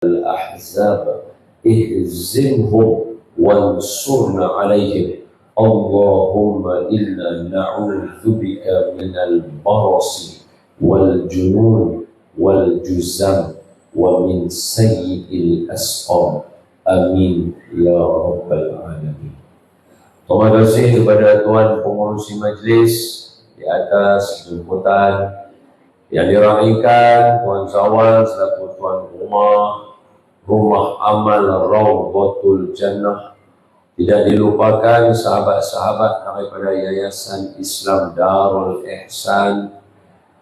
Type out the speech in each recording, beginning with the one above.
الأحزاب اهزمهم وانصرنا عليهم اللهم إنا نعوذ بك من البرص والجنون والجزام ومن سيء الأسقام آمين يا رب العالمين. Terima kasih kepada Tuan Pengurusi Majlis di atas jemputan yang diraihkan Tuan Zawal selaku Tuan Rumah Amal Rawdatul Jannah. Tidak dilupakan sahabat-sahabat daripada Yayasan Islam Darul Ihsan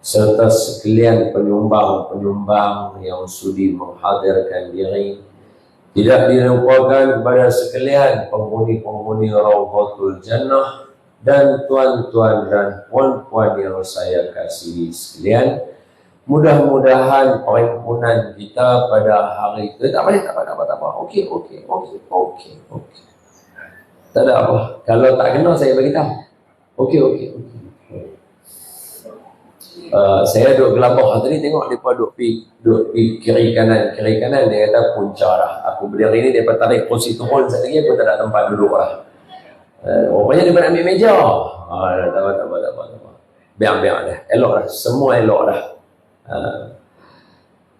serta sekalian penyumbang-penyumbang yang sudi menghadirkan diri. Tidak dilupakan kepada sekalian penghuni-penghuni Rawdatul Jannah dan tuan-tuan dan puan-puan yang saya kasihi sekalian. Mudah-mudahan perhimpunan kita pada hari itu tak apa. Okey. Tak ada apa. Kalau tak kena saya bagi tahu. Okey. Saya duduk gelabah tadi tengok mereka duduk kiri kanan dia kata punca dah. Aku berdiri ni dia tarik kursi turun sekali lagi aku tak ada tempat duduk dah. Rupanya dia nak ambil meja. Tak apa. Biar dah. Elok dah. Semua elok dah.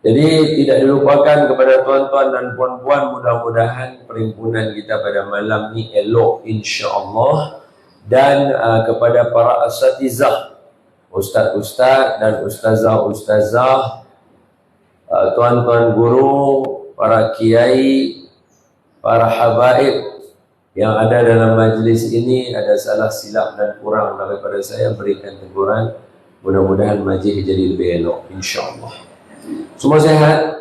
Jadi tidak dilupakan kepada tuan-tuan dan puan-puan, mudah-mudahan perhimpunan kita pada malam ni elok insya-Allah. Dan kepada para asatizah, ustaz-ustaz dan ustazah-ustazah, tuan-tuan guru, para kiai, para habaib yang ada dalam majlis ini, ada salah silap dan kurang daripada saya, berikan teguran. Mudah-mudahan majlis jadi lebih elok insya-Allah. Semua sihat?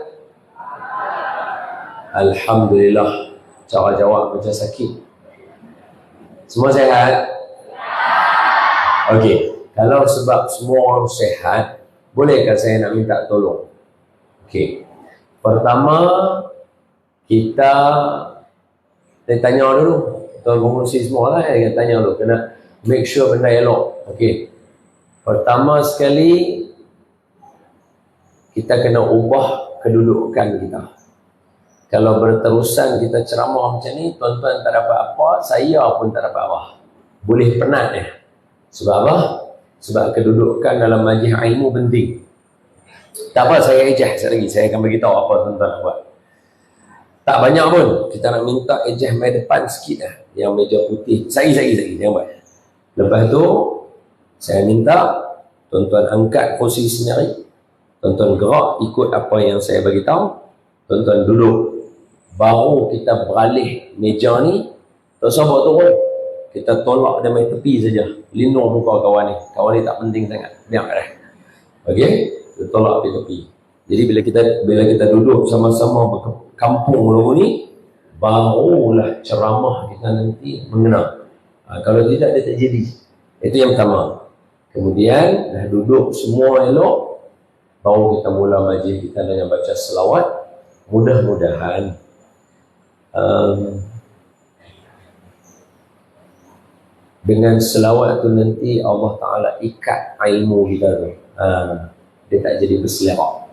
Alhamdulillah. Cara jawab macam sakit. Semua sihat? Okey. Kalau sebab semua orang sihat, bolehkah saya nak minta tolong? Okey. Pertama, kita tanya dulu. Tuan pengurusi semua lah yang tanya dulu. Kena make sure benda elok. Okey. Pertama sekali, kita kena ubah kedudukan kita. Kalau berterusan kita ceramah macam ni, tuan-tuan tak dapat apa, saya pun tak dapat apa. Boleh penat ya. Sebab apa? Sebab kedudukan dalam majlis ilmu penting. Tak apa, saya ejah sekali lagi. Saya akan beritahu apa tuan-tuan nak buat. Tak banyak pun. Kita nak minta ejah mai depan sikit lah. Yang meja putih. Sagi. Jangan buat. Lepas tu, saya minta tuan-tuan angkat kursi sendiri. Tuan-tuan gerak ikut apa yang saya bagi tahu. Tuan-tuan duduk. Baru kita beralih meja ni. Tak sabar turun. Kita tolak dia main tepi saja. Lindung muka kawan ni. Kawan ni tak penting sangat. Biar dah. Okey? Kita tolak di tepi. Jadi bila kita duduk sama-sama berkampung dulu ni, barulah ceramah kita nanti mengena. Kalau tidak dia tak jadi. Itu yang pertama. Kemudian dah duduk semua elok, baru kita mula majlis kita dengan baca selawat. Mudah-mudahan dengan selawat tu nanti Allah Ta'ala ikat ilmu kita tu. Dia tak jadi berselerak.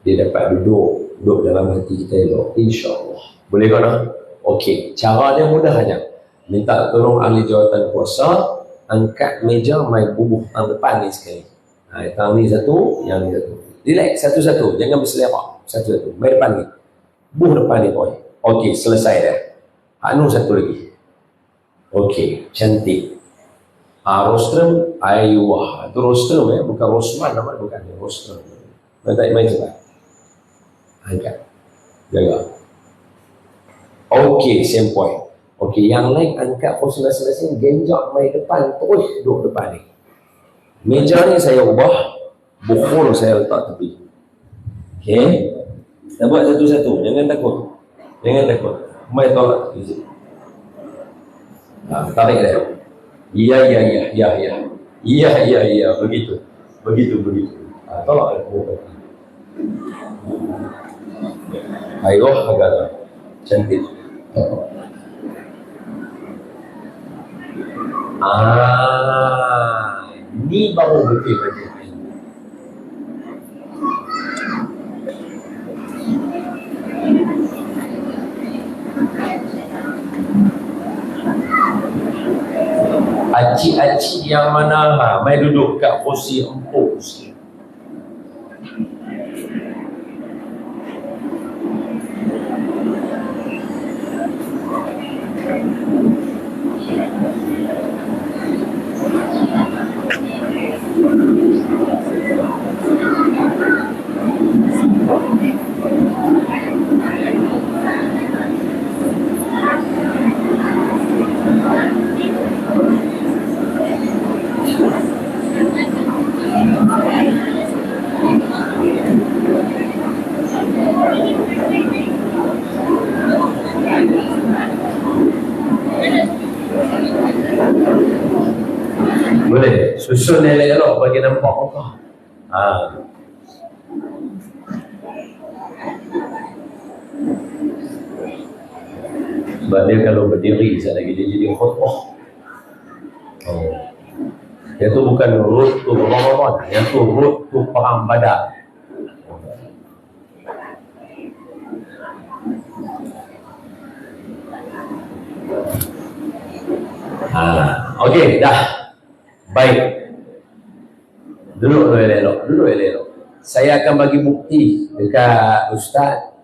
Dia dapat duduk dalam hati kita elok. InsyaAllah. Boleh kan? Okey. Cara dia mudah saja. Minta tolong ahli jawatan kuasa, angkat meja mai bubuh tang depan ni sekali. Tang ni satu, yang ni satu. Relax satu-satu, jangan berselerak. Satu-satu. Mai depan ni. Buh depan ni boy. Okey, selesai dah. Anu satu lagi. Okey, cantik. Rostrum ayuah. Itu rostrum ya, bukan Rosman nama, bukan rostrum. Minta mai cepat. Angkat. Jaga. Okey, same point. Okey, yang lain angkat kursi masing-masing, genjak mai depan, terus duduk depan ni. Meja ni saya ubah, bukhur saya letak tepi. Okey, kita buat satu-satu, jangan takut. Mai tolak tepi. Tarik dia. Ya, begitu. Tolak dia. Ayo, agak cantik. Ni baru betul macam ni. Pakcik-pakcik yang mana mai duduk kat kursi empuk sikit. Boleh susun elok-elok bagi nampak muka. Sebab dia kalau berdiri sekali lagi dia jadi khutbah. Yang tu bukan rut tu Ramadan, yang tu rut tu perang Badar. Okey, dah. Baik. Duduk elok-elok. Saya akan bagi bukti dekat ustaz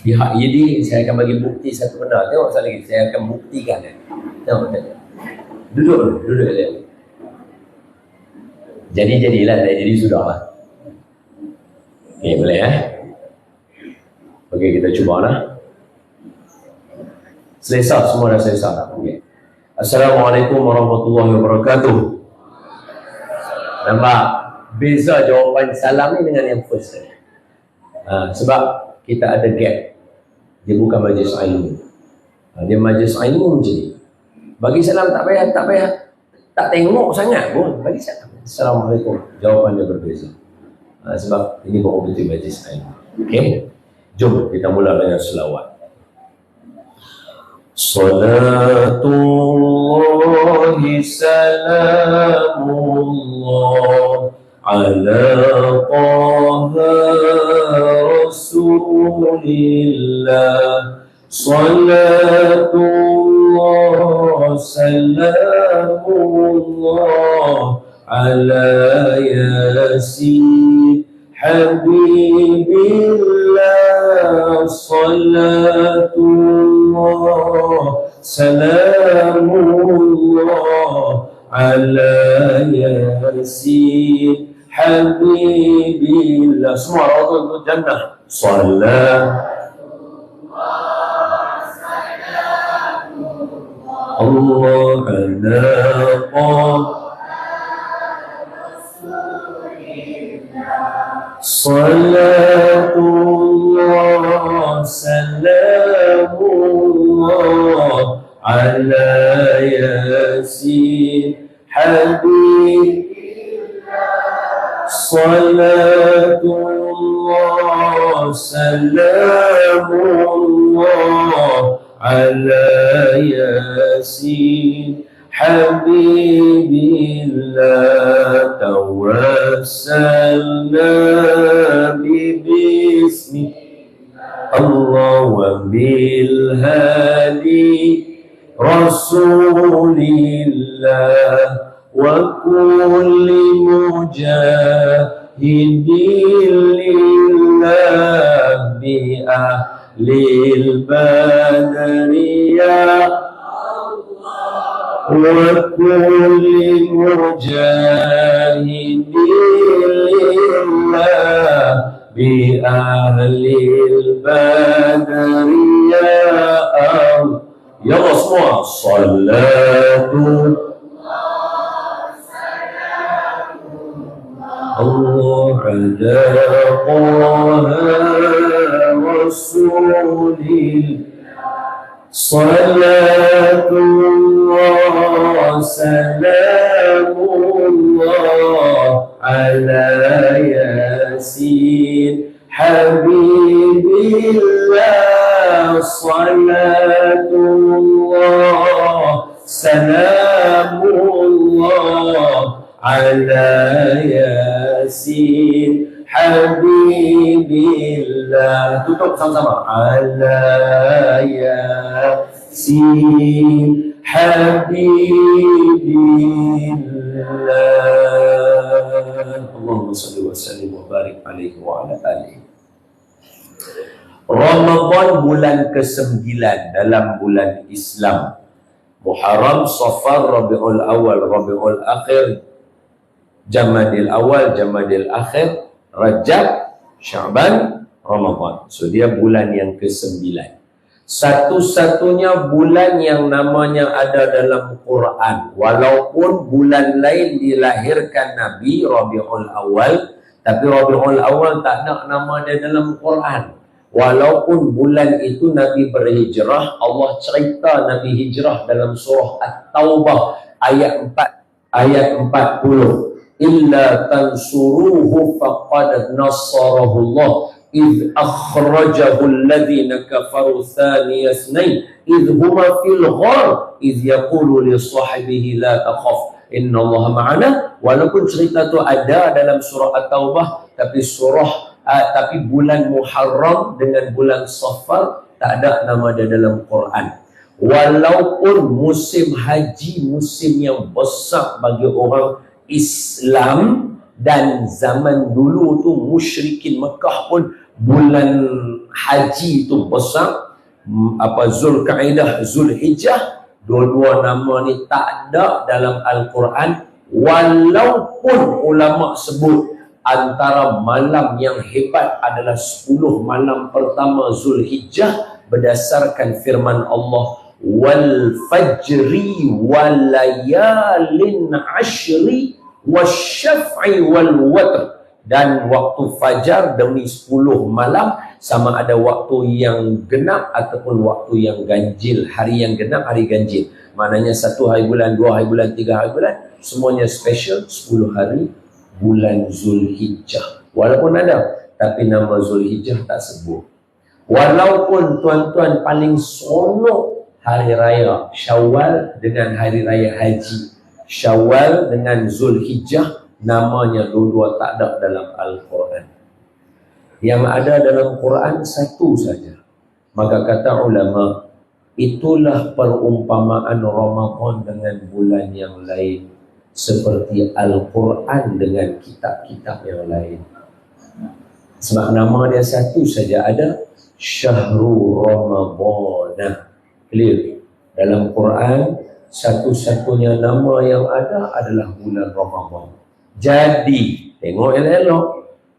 pihak YD. Saya akan bagi bukti satu benda. Tengok sekali lagi, saya akan buktikan. Tengok. Duduk elok. Jadilah, jadi sudahlah. Okey, boleh Okey, kita cuba lah. Selesa, semua dah selesa dah. Okey. Assalamualaikum warahmatullahi wabarakatuh. Nampak beza jawapan salam ni dengan yang first sebab kita ada gap. Dia bukan majlis ilmu. Dia majlis ilmu macam ni. Bagi salam tak payah tak tengok sangat pun, bagi salam. Assalamualaikum. Jawapan dia berbeza. Sebab ini baru betul majlis ilmu. Okey. Jom kita mula dengan selawat. Salatullahi salamullah ala taha rasulillah. Salatullah salamullah ala yasin habibillah. Salatullah salamullah ala yasin habibillah. Semua rasul jannah. Salat Allah ala Salatullah salamullah ala yasin habibillah. Salatullah salamullah ala yasin habibillah. Tawassalna bismi Allah wa bil hadi rasulillah wa kulli mujahidin lillah bi ahlil badriyah وكل مجاهد لله بأهل البدر يا الله. صلاة الله على طه رسول صلاة الله سلام الله على ياسين حبيب الله. صلاة الله سلام الله على ياسين Habibillah. Tutup sama-sama. Ala yasin habibillah. Allahumma salli wa sallim wa barik alaihi wa ala alihi. Ramadan bulan ke-9 dalam bulan Islam. Muharram, Safar, Rabiul Awal, Rabiul Akhir, Jamadil Awal, Jamadil Akhir, Rajab, Syaban, Ramadan. So dia bulan yang ke-9. Satu-satunya bulan yang namanya ada dalam Quran. Walaupun bulan lain dilahirkan Nabi, Rabiul Awal, tapi Rabiul Awal tak ada nama dia dalam Quran. Walaupun bulan itu Nabi berhijrah, Allah cerita Nabi hijrah dalam surah At-Taubah ayat 40. Illa tansuruhu faqad nasarahu Allah idh akhrajahu alladhina kafaru thaniya ithnain idh huma fil ghar idh yaqulu li sahibihi la takhaf inna Allah ma'ana. Walaupun cerita tu ada dalam surah At-Taubah, tapi bulan Muharram dengan bulan Safar tak ada nama dia dalam Quran. Walaupun musim haji, musim yang besar bagi orang Islam, dan zaman dulu tu musyrikin Mekah pun bulan haji tu besar, Zulkaidah, Zulhijjah, dua-dua nama ni tak ada dalam Al-Quran. Walaupun ulama sebut antara malam yang hebat adalah 10 malam pertama Zulhijjah berdasarkan firman Allah, wal fajri wal layalin ashri wasyaf'i wal watr, dan waktu fajar demi 10 malam, sama ada waktu yang genap ataupun waktu yang ganjil. Hari yang genap, hari ganjil, maknanya 1 hari bulan, 2 hari bulan, 3 hari bulan, semuanya special 10 hari bulan Zulhijjah. Walaupun ada, tapi nama Zulhijjah tak sebut. Walaupun tuan-tuan paling seronok hari raya Syawal dengan hari raya haji, Syawal dengan Zulhijjah, namanya dua-dua tak ada dalam Al-Quran. Yang ada dalam Quran satu saja. Maka kata ulama, itulah perumpamaan Ramadan dengan bulan yang lain, seperti Al-Quran dengan kitab-kitab yang lain. Sebab nama dia satu saja, ada Syahrul Ramadhan. Clear? Dalam Quran satu-satunya nama yang ada adalah bulan Ramadan. Jadi tengok elok-elok,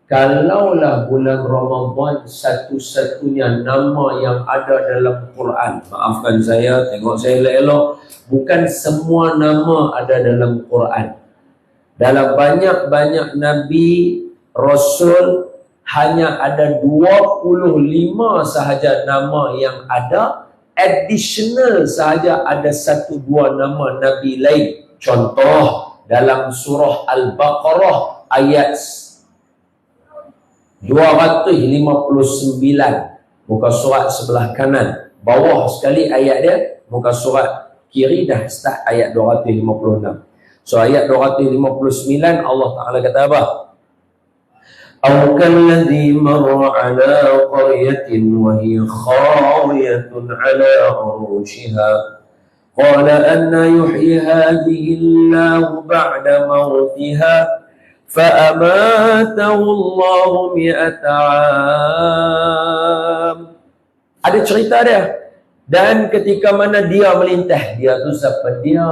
kalaulah bulan Ramadan satu-satunya nama yang ada dalam Quran, maafkan saya, tengok saya elok-elok, bukan semua nama ada dalam Quran. Dalam banyak-banyak Nabi, Rasul, hanya ada 25 sahaja nama yang ada. Additional sahaja ada 1-2 nama Nabi lain. Contoh, dalam surah Al-Baqarah ayat 259, muka surat sebelah kanan, bawah sekali ayat dia, muka surat kiri dah start ayat 256. So ayat 259 Allah Ta'ala kata apa? أو كالذي مر على قرية وهي خاوية على عروشها قال أن يحيي هذه الله بعد موتها فأماته الله 100 عام. Ada cerita dia. Dan ketika mana dia melintah, dia tu siapa dia?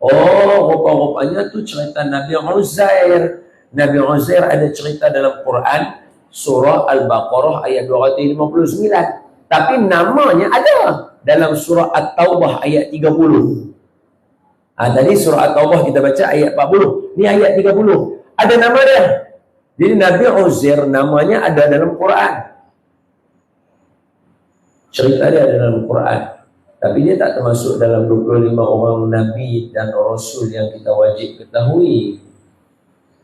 Oh, rupa-rupanya tu cerita Nabi Uzair. Nabi Uzair ada cerita dalam Quran surah Al-Baqarah ayat 259, tapi namanya ada dalam surah At-Taubah ayat 30. Tadi surah At-Taubah kita baca ayat 40, ni ayat 30 ada nama dia. Jadi Nabi Uzair namanya ada dalam Quran, cerita dia ada dalam Quran, tapi dia tak termasuk dalam 25 orang Nabi dan Rasul yang kita wajib ketahui.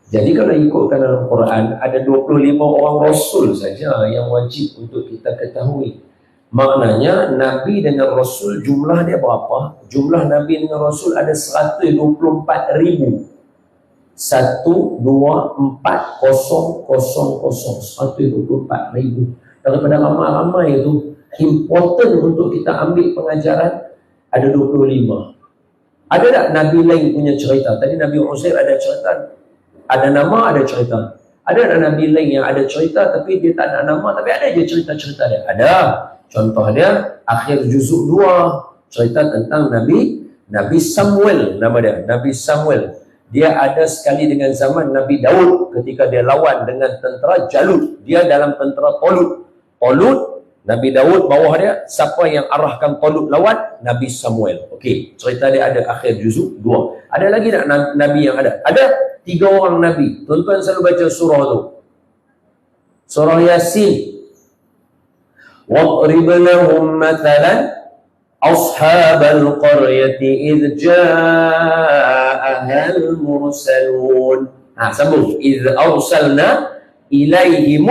Jadi kalau ikutkan dalam Quran, ada 25 orang Rasul saja yang wajib untuk kita ketahui. Maknanya Nabi dengan Rasul jumlah dia berapa? Jumlah Nabi dengan Rasul ada 124,000. 124,000. Daripada ramai-ramai itu, important untuk kita ambil pengajaran. Ada 25. Ada tak Nabi lain punya cerita? Tadi Nabi Uzair ada cerita, ada nama, ada cerita. Ada tak Nabi lain yang ada cerita tapi dia tak ada nama, tapi ada je cerita-cerita dia? Ada. Contoh dia akhir juzuk 2, cerita tentang Nabi Samuel, nama dia Nabi Samuel. Dia ada sekali dengan zaman Nabi Daud ketika dia lawan dengan tentera Jalut. Dia dalam tentera Tolut, Nabi Daud bawah dia. Siapa yang arahkan Tolut lawan? Nabi Samuel. Okey, cerita dia ada akhir juzuk 2. Ada lagi tak Nabi yang ada? Ada 3 orang Nabi. Tuan-tuan selalu baca surah tu. Surah Yasin. وَاضْرِبْ لَهُمْ مَثَلًا أَصْحَابَ الْقَرْيَةِ إِذْ جَاءَهَا الْمُرْسَلُونَ. Sambung. إِذْ أَرْسَلْنَا إِلَيْهِمُ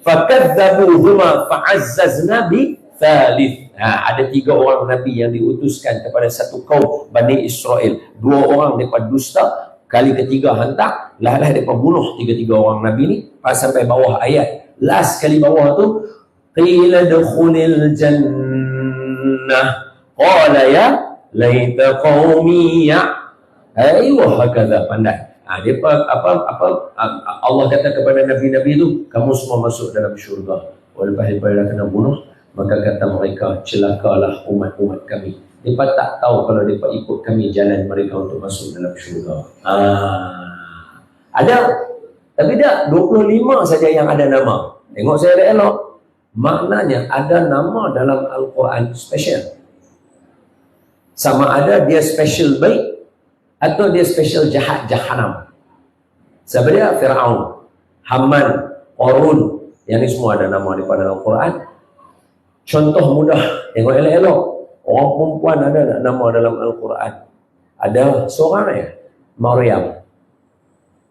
فَكَذَّبُوهُمَا فَعَزَّزْنَا بِثَالِثٍ. Ada 3 orang Nabi yang diutuskan kepada satu kaum Bani Israel. 2 orang mereka dusta, kali ketiga hantar, lah mereka bunuh 3 orang Nabi ni sampai bawah ayat. Last kali bawah tu, qila dukhulil jannah qala ya laita qaumi hakadha. Pandai. Allah kata kepada nabi-nabi itu, kamu semua masuk dalam syurga. Walaupun dah kena bunuh, maka kata mereka, celakalah umat-umat kami. Mereka tak tahu kalau mereka ikut kami jalan mereka untuk masuk dalam syurga. Ada, tapi tak 25 saja yang ada nama. Tengok saya ada elok. Maknanya ada nama dalam Al-Quran special. Sama ada dia special baik atau dia special jahat jahanam. Siapa dia? Fir'aun, Haman, Qarun. Yang ni semua ada nama daripada Al-Quran. Contoh mudah, tengok elok-elok. Orang perempuan ada tak nama dalam Al-Quran? Ada seorang ya, Maryam.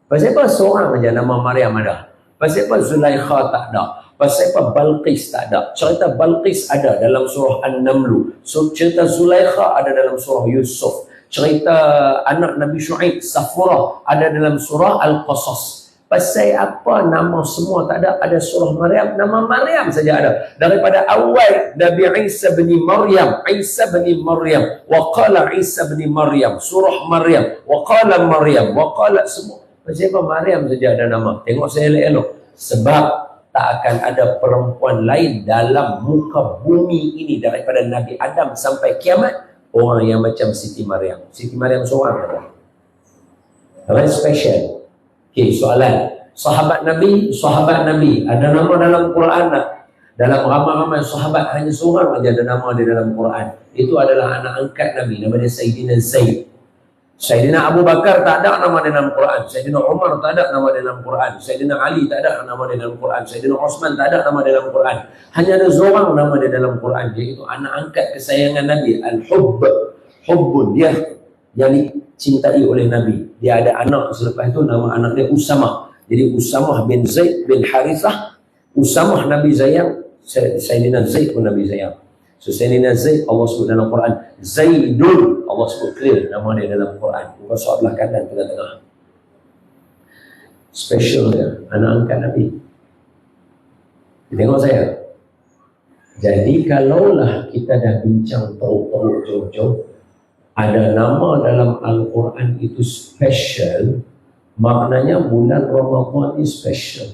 Pasal apa seorang saja nama Maryam ada? Pasal apa Zulaikha tak ada? Pasal apa Balqis tak ada? Cerita Balqis ada dalam surah An-Naml. Cerita Zulaikha ada dalam surah Yusuf. Cerita anak Nabi Syuaib, Safurah, ada dalam surah Al-Qasas. Pasal apa nama semua tak ada? Ada surah Maryam, nama Maryam saja ada. Daripada awal Nabi Isa bin Maryam, wa qala Isa bin Maryam, surah Maryam, wa qala Maryam, wa qala semua. Pasal apa Maryam saja ada nama? Tengok saya elok-elok. Sebab tak akan ada perempuan lain dalam muka bumi ini daripada Nabi Adam sampai kiamat orang yang macam Siti Maryam. Siti Maryam seorang ada. Orang special. Okey, soalan. Sahabat Nabi ada nama dalam Quran tak? Dalam ramai-ramai sahabat hanya seorang saja ada nama dia dalam Quran. Itu adalah anak angkat Nabi, nama dia Sayyidina Zaid. Sayyidina Abu Bakar tak ada nama dia dalam Quran. Sayyidina Umar tak ada nama dia dalam Quran. Sayyidina Ali tak ada nama dia dalam Quran. Sayyidina Osman tak ada nama dia dalam Quran. Hanya ada seorang nama dia dalam Quran. Dia itu anak angkat kesayangan Nabi. Al-Hubb. Hubbun. Dia yang dicintai oleh Nabi. Dia ada anak selepas itu, nama anak dia Usamah. Jadi Usamah bin Zaid bin Harithah. Usamah Nabi sayang. Sayyidina Zaid pun Nabi sayang. So Sayyidina Zaid Allah sebut dalam Quran Zaidun, Allah sebut clear nama dia dalam Quran. Bukan soal belah kanan, tengah-tengah. Special dia, anak angkat Nabi. Tengok saya. Jadi kalaulah kita dah bincang teruk-teruk jauh-jauh, ada nama dalam Al-Quran itu special, maknanya bulan Ramadan ini special.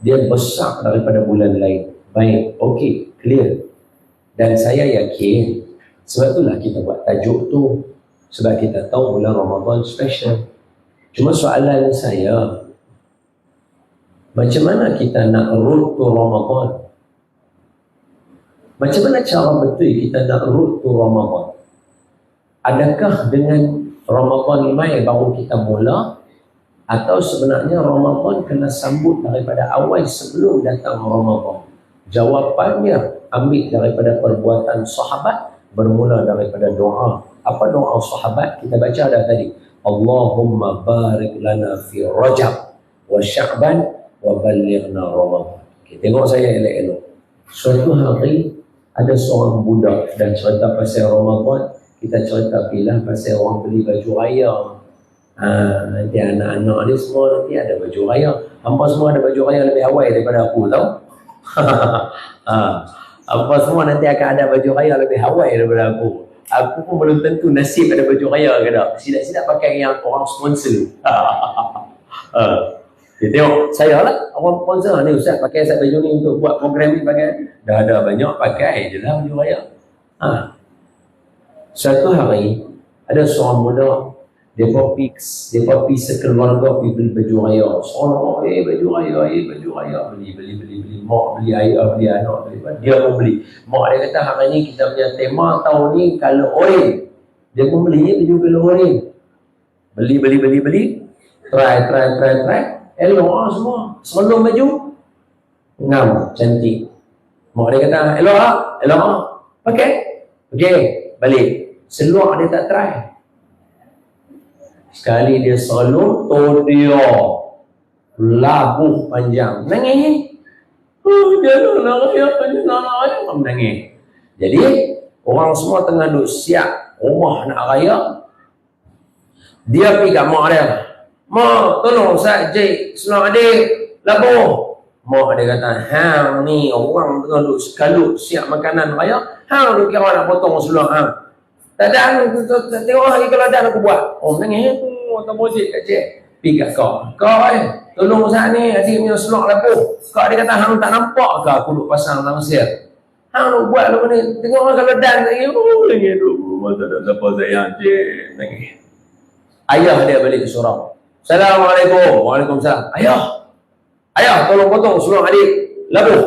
Dia besar daripada bulan lain. Baik, okey, clear. Dan saya yakin, sebab itulah kita buat tajuk tu, sebab kita tahu bulan Ramadan special. Cuma soalan saya, macam mana kita nak road to Ramadan? Macam mana cara betul kita nak road to Ramadan? Adakah dengan Ramadan mai baru kita mula? Atau sebenarnya Ramadan kena sambut daripada awal sebelum datang Ramadan? Jawapannya ambil daripada perbuatan sahabat, bermula daripada doa. Apa doa sahabat? Kita baca dah tadi. Allahumma barik lana fi Rajab wa Sya'ban wa balighna Ramadan. Okay, tengok saya elok-elok. Suatu hari ada seorang budak dan cerita pasal Ramadan. Kita cerita bilah pasal orang beli baju raya. Nanti anak-anak dia semua nanti ada baju raya. Hampa semua ada baju raya lebih awal daripada aku, tahu? Apa semua nanti akan ada baju raya lebih Hawaii daripada aku. Aku pun belum tentu nasib ada baju raya ke tak. Silap-silap pakai yang orang sponsor. Dia tengok saya lah, orang sponsor ni Ustaz pakai set baju ni untuk buat program ni pakai. Dah ada banyak pakai je lah baju raya. Suatu hari ada seorang muda, dia pergi sekeluarga pergi beli baju raya. Seorang baju raya, baju raya, beli, mak beli, ayah beli, anak beli. Dia pun beli. Mak dia kata hari ni kita punya tema tahun ni color orange. Dia pun beli baju color orange. Beli. Try. Elok lah semua. Sebelum baju ngam, cantik. Mak dia kata, elok lah. Pakai. Balik. Seluar dia tak try. Sekali dia salon, dia labuh panjang. Nangis. Dia nak raya. Menangis. Jadi, orang semua tengah duduk siap rumah nak raya. Dia pergi kat mak dia. Mak, tolong Ustaz Jik, seluar adik, labuh. Mak dia kata, hang ni orang tengah duduk sekalut siap makanan raya. Hang dia kira nak potong seluar hang. Tak ada, tengok lagi kalau ada aku buat. Menangis aku, tak boleh kat Cik. Pergi kat kau. Tolong Ustaz ni, adik punya seluar labuh. Kau dia kata, hang tak nampak ke aku duduk pasang langsir? Hang nak buat lagu ni. Tengok kalau dan lagi. Lagi duduk. Tak ada siapa sayang Cik. Menangis. Ayah dia balik ke surau. Assalamualaikum. Waalaikumsalam. Ayah, tolong potong seluar adik labuh.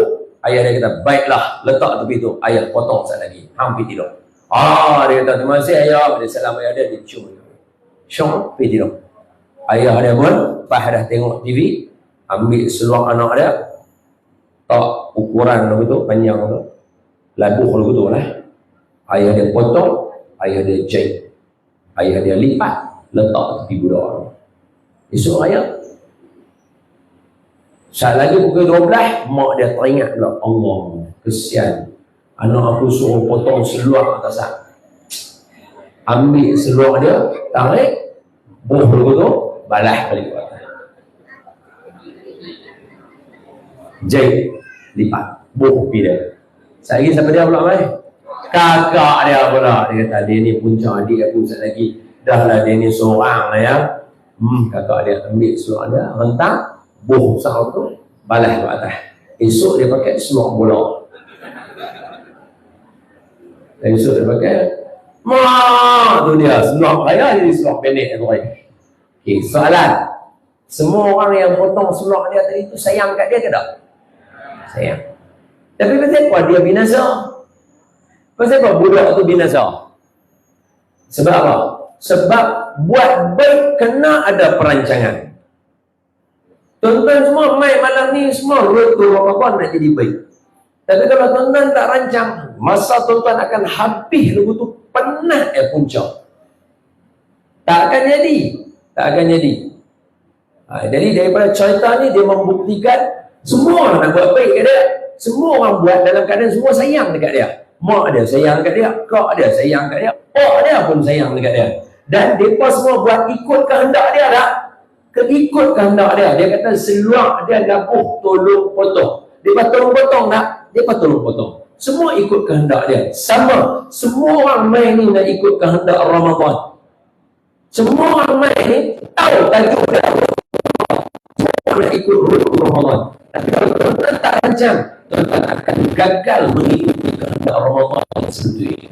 Ayah dia kata, baiklah, letak tepi tu. Ayah potong sekali lagi. Hampir tidur. Dia kata, terima kasih ayah. Dia salam ayah dia cium. Syok, pergi tidur. Ayah dia pun, pas dah tengok TV, ambil seluar anak dia, tak ukuran lagu tu, panjang tu, labuh lagu tu lah. Ayah dia potong, ayah dia jahit. Ayah dia lipat, letak tepi budak. Esok raya saat lagi pukul 12, mak dia teringat pula, Allah, kesian anak aku suruh potong seluar atas. Ambil seluar dia, tarik dulu tu, balas balik ke atas. Jahit, lipat, pergi dia. Saat lagi siapa dia pula mai? Kakak dia pula. Dia kata, dia ni punca adik aku saat lagi. Dah lah dia ni seorang lah ya. Kakak dia ambil seluar dia, rentang, besar tu, balas ke atas. Esok dia pakai seluar bola. Esok dia pakai, tu dia, seluar raya jadi seluar pendek. Okay, soalan. Semua orang yang potong seluar dia tadi tu sayang kat dia ke tak? Sayang. Tapi pasal apa dia binasa? Pasal apa budak tu binasa? Sebab apa? Sebab buat baik kena ada perancangan. Tuan-tuan semua main malam ni semua road to Ramadan nak jadi baik. Tapi kalau tuan-tuan tak rancang, masa tuan-tuan akan habis lagu tu penat punca. Tak akan jadi. Jadi daripada cerita ni dia membuktikan semua nak buat baik kat dia. Semua orang buat dalam keadaan semua sayang dekat dia. Mak dia sayang kat dia, kak dia sayang kat dia, pak dia pun sayang dekat dia. Dan mereka semua buat ikut kehendak dia tak? Ikut kehendak dia. Dia kata seluar dia labuh tolong potong. Dia tolong potong tak? Dia tolong potong. Semua ikut kehendak dia. Sama. Semua orang main ni nak ikut kehendak Ramadan. Semua orang main ni tahu tajuk dia. Semua orang nak ikut Ramadan. Tapi kalau tuan-tuan tak rancang, tuan-tuan akan gagal mengikuti kehendak Ramadan sendiri.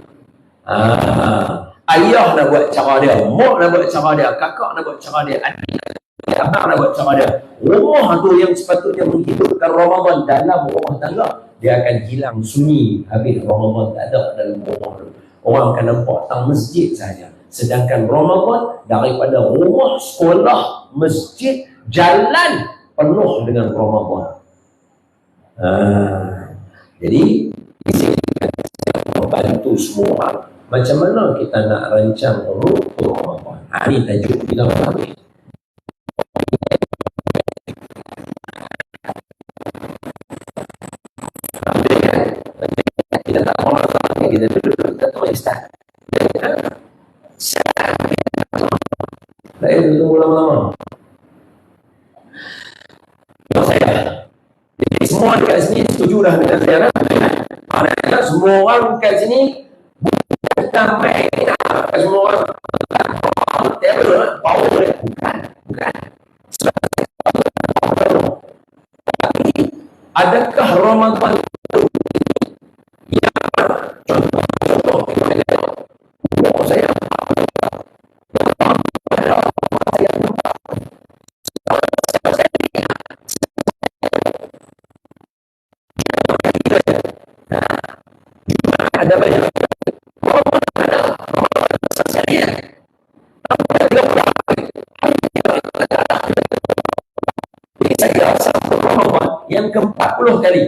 Ayah nak buat cara dia, mak nak buat cara dia, kakak nak buat cara dia, adik abang nak buat cara dia. Rumah tu yang sepatutnya menghidupkan Ramadan dalam rumah tangga, dia akan hilang sunyi habis Ramadan tak ada dalam rumah tu. Orang akan nampak tang masjid saja. Sedangkan Ramadan daripada rumah, sekolah, masjid, jalan penuh dengan Ramadan. Jadi membantu semua orang. Macam mana kita nak rancang road to Ramadan? Ini tajuk kita malam ni. Kita tak mahu lagi, kita duduk, kita tahu Ustaz. Saya tunggu lama-lama. Saya. Jadi semua dekat sini setuju dah dengan saya. maknanya semua orang kat sini bukan main semua orang teror, power, bukan. Tapi adakah Ramadan yang contoh saya ada banyak saya sambut Ramadan yang ke-40 kali.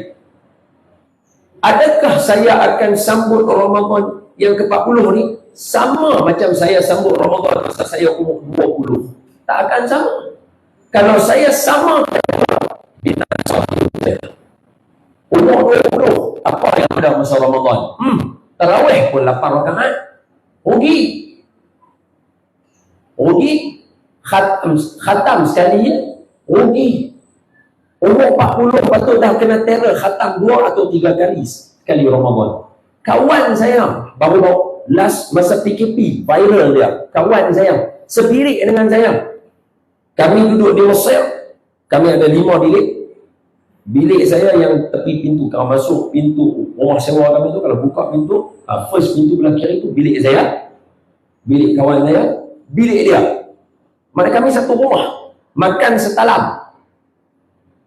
Adakah saya akan sambut Ramadan yang ke-40 ni sama macam saya sambut Ramadan masa saya umur 20? Tak akan sama. Kalau saya sama umur 20, apa yang ada masa Ramadan? Tarawih pun 8 rakaat. Rugi. Khatam sekali ya. Rugi. Umur 40 patut dah kena teror khatam 2 atau 3 kali sekali Ramadan. Kawan saya baru last masa PKP viral dia. Kawan saya sepirik dengan saya. Kami duduk di Mesir. Kami ada 5 bilik. Bilik saya yang tepi pintu. Kalau masuk pintu rumah sewa kami tu, kalau buka pintu, first pintu belah kiri tu bilik saya. Bilik kawan saya. Bilik dia. Mana kami satu rumah. Makan setalam.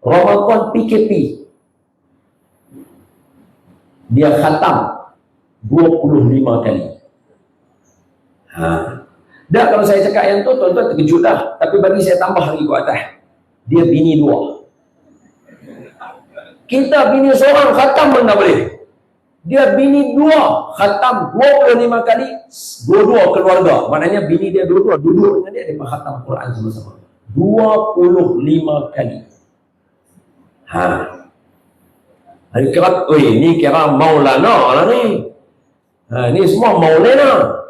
Ramadan PKP. Dia khatam 25 kali. Dah kalau saya cakap yang tu, tuan-tuan terkejut dah. Tapi bagi saya tambah lagi ke atas. Dia bini 2. Kita bini seorang khatam pun tak boleh. Dia bini 2 khatam 25 kali. Dua-dua keluarga. Maknanya bini dia dua-dua duduk dengan dia. Dia khatam Quran sama-sama 25 kali. Ni kira Maulana lah ni. Ni semua Maulana.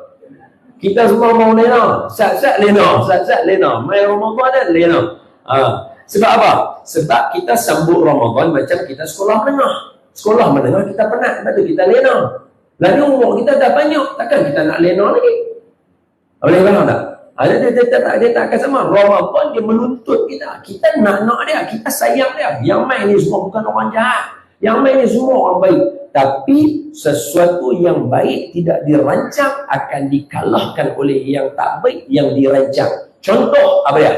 Kita semua Maulana. Sat-sat lena. Mai Ramadan dan lena. Sebab apa? Sebab kita sambut Ramadan macam kita sekolah menengah. Sekolah menengah kita penat, lepas tu kita lena. Lagi umur kita dah banyak, takkan kita nak lena lagi? Boleh faham tak? Dia tak akan sama. Ramadan dia menuntut kita. Kita nak dia, kita sayang dia. Yang main ni semua bukan orang jahat. Yang main ni semua orang baik. Tapi sesuatu yang baik tidak dirancang akan dikalahkan oleh yang tak baik yang dirancang. Contoh apa dia?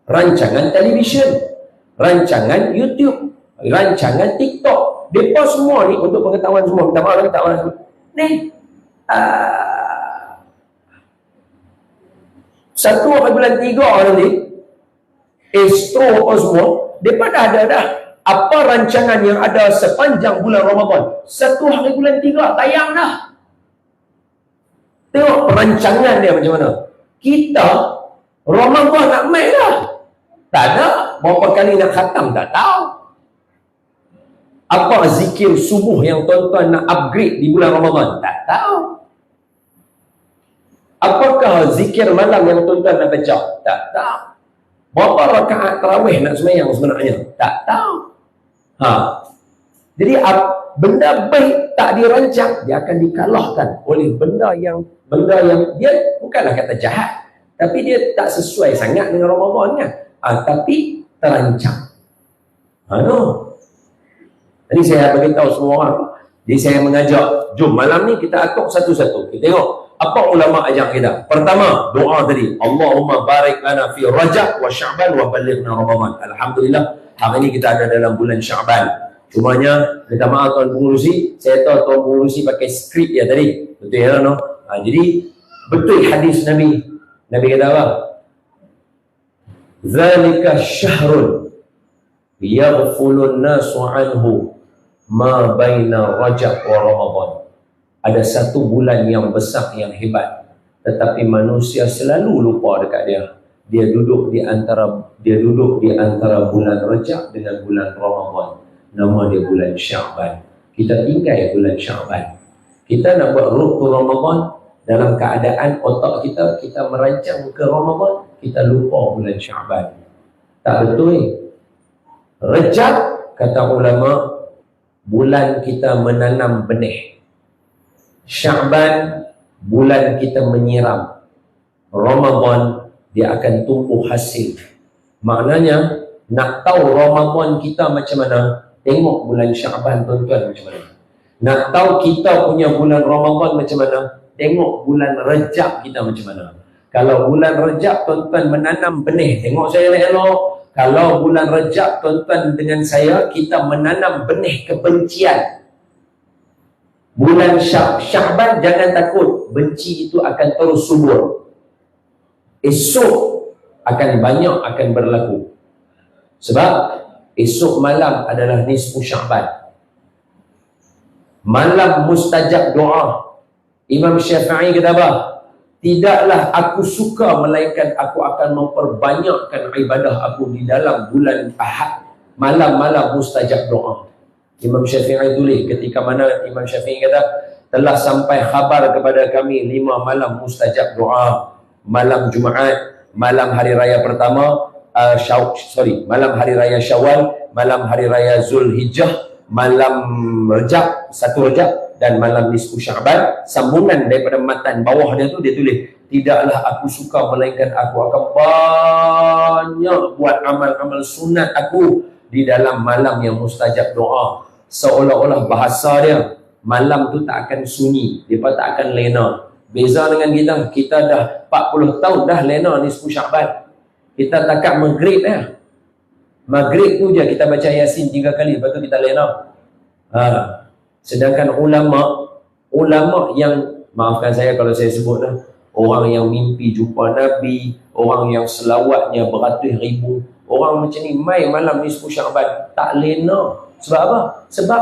Rancangan televisyen, rancangan YouTube, rancangan TikTok. Mereka semua ni untuk pengetahuan semua. Minta maaf. Ni 1/3 nanti Astro apa semua mereka dah ada dah apa rancangan yang ada sepanjang bulan Ramadan. 1/3 tayang dah. Tengok perancangan dia macam mana. Kita Ramadan nak main dah. Tak ada. Berapa kali nak khatam tak tahu. Apa zikir subuh yang tuan-tuan nak upgrade di bulan Ramadan tak tahu. Apakah zikir malam yang tuan-tuan nak baca? Tak tahu. Berapa rakaat tarawih nak sembahyang sebenarnya? Tak tahu. Jadi benda baik tak dirancang, dia akan dikalahkan oleh benda yang dia bukanlah kata jahat, tapi dia tak sesuai sangat dengan Ramadan kan. Tapi terancang. Jadi saya beritahu semua orang. Jadi saya mengajak, jom malam ni kita atuk satu-satu. Kita tengok apa ulama ajak kita. Pertama, doa tadi. Allahumma barik lana fi Rajab wa Sya'ban wa balighna Ramadan. Alhamdulillah, hari ini kita ada dalam bulan Sya'ban. Cumanya, minta maaf Tuan Pengurusi, saya tahu Tuan Pengurusi pakai skrip ya tadi. Betul ya, no? Jadi, betul hadis Nabi. Nabi kata apa? Zalika syahrun yaghfulun nasu anhu ma baina Rajab wa Ramadan. Ada satu bulan yang besar, yang hebat, tetapi manusia selalu lupa dekat dia. Dia duduk di antara bulan Rajab dengan bulan Ramadan. Nama dia bulan Sya'ban. Kita tinggal bulan Sya'ban. Kita nak buat road to Ramadan dalam keadaan otak kita merancang ke Ramadan, kita lupa bulan Sya'ban. Tak betul. Rajab kata ulama bulan kita menanam benih. Sya'ban, bulan kita menyiram. Ramadan, dia akan tumbuh hasil. Maknanya, nak tahu Ramadan kita macam mana, tengok bulan Sya'ban tuan-tuan macam mana. Nak tahu kita punya bulan Ramadan macam mana, tengok bulan Rejab kita macam mana. Kalau bulan Rejab tuan-tuan menanam benih, tengok saya elok. Kalau bulan Rejab tuan-tuan dengan saya, kita menanam benih kebencian. Bulan Sya'ban jangan takut, benci itu akan terus subur. Esok akan banyak akan berlaku. Sebab esok malam adalah nisfu Sya'ban. Malam mustajab doa. Imam Syafi'i kata apa? Tidaklah aku suka melainkan aku akan memperbanyakkan ibadah aku di dalam bulan Ahad, malam-malam mustajab doa. Imam Syafi'i tulis ketika mana Imam Syafi'i kata, telah sampai khabar kepada kami 5 malam mustajab doa. Malam Jumaat, malam hari raya pertama, malam hari raya Syawal, malam hari raya Zulhijjah, malam Rejab, 1 Rejab, dan malam nisfu Sya'ban. Sambungan daripada matan bawah dia tu, dia tulis, tidaklah aku suka melainkan aku akan banyak buat amal-amal sunat aku di dalam malam yang mustajab doa. Seolah-olah bahasa dia, malam tu tak akan sunyi, dia tak akan lena. Beza dengan kita dah 40 tahun dah lena nisfu Sya'ban. Kita takat maghrib maghrib tu je kita baca Yasin 3 kali, lepas tu kita lena. Sedangkan ulama yang, maafkan saya kalau saya sebut orang yang mimpi jumpa Nabi, orang yang selawatnya beratus ribu, orang macam ni mai malam nisfu Sya'ban tak lena. Sebab apa? Sebab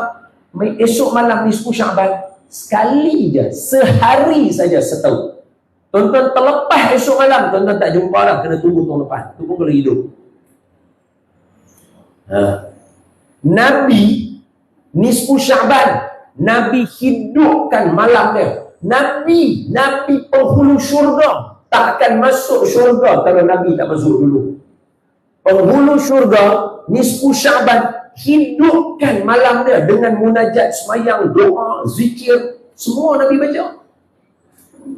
esok malam nisfu Sya'ban sekali je, sehari saja setahun. Tuan-tuan terlepas esok malam, tuan-tuan tak jumpa dah, kena tunggu tahun depan. Tunggu kalau hidup. Nabi nisfu Sya'ban, Nabi hidupkan malam dia. Nabi penghulu syurga, takkan masuk syurga kalau Nabi tak masuk dulu. Penghulu syurga nisfu Sya'ban, hidupkan malam dia dengan munajat, semayang, doa, zikir, semua Nabi baca.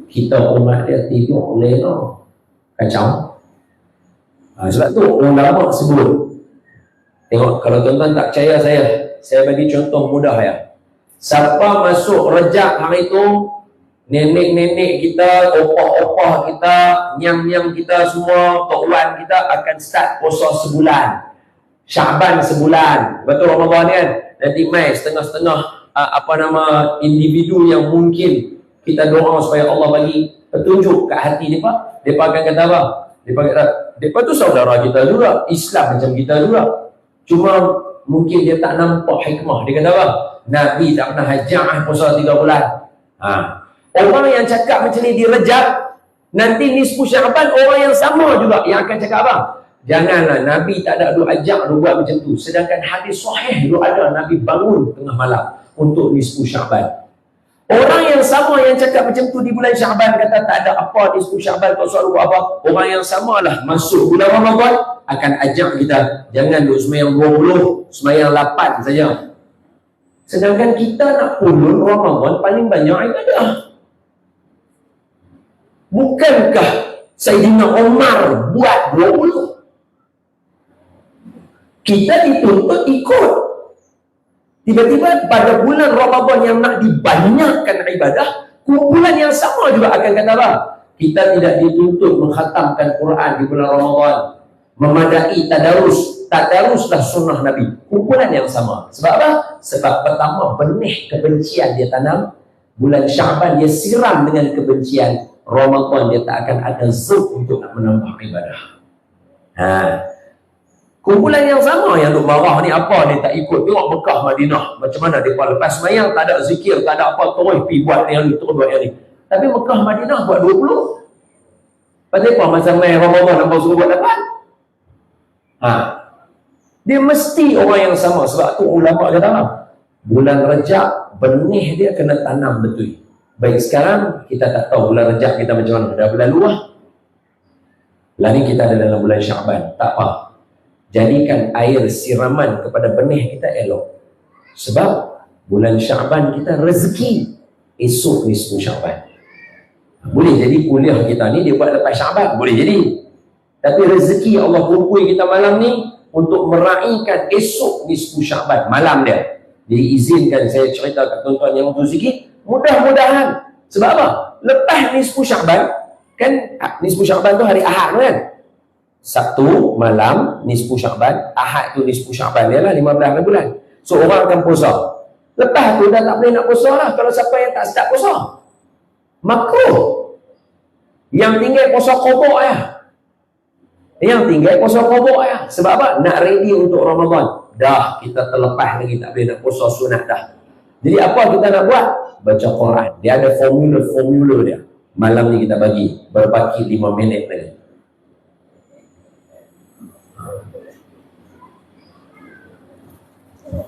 Kita umat dia tidur lena, kacau. Sebab tu orang lama sebut. Tengok, kalau tuan-tuan tak percaya saya bagi contoh mudah ya. Siapa masuk Rejab hari itu, nenek-nenek kita, opah-opah kita, nyam-nyam kita semua, tok wan kita akan start puasa sebulan. Sya'ban sebulan. Betul Ramadan kan? Nanti mai setengah-setengah individu yang mungkin kita doa supaya Allah bagi petunjuk kat hati mereka. Mereka akan kata apa? Mereka tu saudara kita juga, Islam macam kita juga. Cuma mungkin dia tak nampak hikmah. Dia kata apa? Nabi tak pernah hajar puasa 3 bulan. Orang yang cakap macam ni di Rejab, nanti nisfu Sya'ban orang yang sama juga yang akan cakap apa? Janganlah, Nabi tak ada duk ajak duk buat macam tu. Sedangkan hadis sahih duk ada Nabi bangun tengah malam untuk nisfu Sya'ban. Orang yang sama yang cakap macam tu di bulan Sya'ban kata tak ada apa nisfu Sya'ban, tak usah buat apa. Orang yang samalah masuk bulan Ramadan akan ajak kita, jangan duk semayang 20, semayang 8 saja. Sedangkan kita nak pulun Ramadan paling banyak ibadah. Bukankah Sayyidina Umar buat 20? Kita dituntut ikut. Tiba-tiba pada bulan Ramadan yang nak dibanyakkan ibadah, kumpulan yang sama juga akan kata apa? Kita tidak dituntut mengkhatamkan Quran di bulan Ramadan, memadai tadarus. Tadaruslah sunnah Nabi. Kumpulan yang sama. Sebab apa? Sebab pertama, benih kebencian dia tanam. Bulan Sya'ban dia siram dengan kebencian. Ramadan dia tak akan ada zul untuk nak menambah ibadah. Kumpulan yang sama yang duk marah ni apa? Dia tak ikut. Tengok Mekah Madinah. Macam mana dia lepas semayang, tak ada zikir, tak ada apa. Terus pergi buat yang ni, terus buat yang ni. Tapi Mekah Madinah buat 20. Pasal apa? Masa main Ramadan nampak suruh buat 8. Dia mesti orang yang sama. Sebab tu ulama kata apa? Bulan Rejab, benih dia kena tanam betul. Baik sekarang, kita tak tahu bulan Rejab kita macam mana. Dah bulan luar. Lah ni kita ada dalam bulan Sya'ban. Tak apa. Jadikan air siraman kepada benih kita elok. Sebab Bulan Syaban kita rezeki. Esok nisfu Syaban. Boleh jadi kuliah kita ni dia buat lepas Syaban. Boleh jadi. Tapi rezeki Allah kumpul kita malam ni untuk meraihkan esok nisfu Syaban. Malam dia. Jadi izinkan saya cerita kat tuan-tuan yang tu sikit. Mudah-mudahan. Sebab apa? Lepas nisfu Syaban, kan nisfu Syaban tu hari Ahad kan? Sabtu malam nisfu Syaban, Ahad tu nisfu Syaban, dia lah 15 bulan. So orang akan puasa. Lepas tu dah tak boleh nak puasa lah. Kalau siapa yang tak start puasa, makruh. Yang tinggal puasa qada ya. Yang tinggal puasa qada ya. Sebab apa? Nak ready untuk Ramadan. Dah kita terlepas lagi, tak boleh nak puasa sunat dah. Jadi apa kita nak buat? Baca Quran. Dia ada formula dia. Malam ni kita bagi berbaki 5 minit lagi.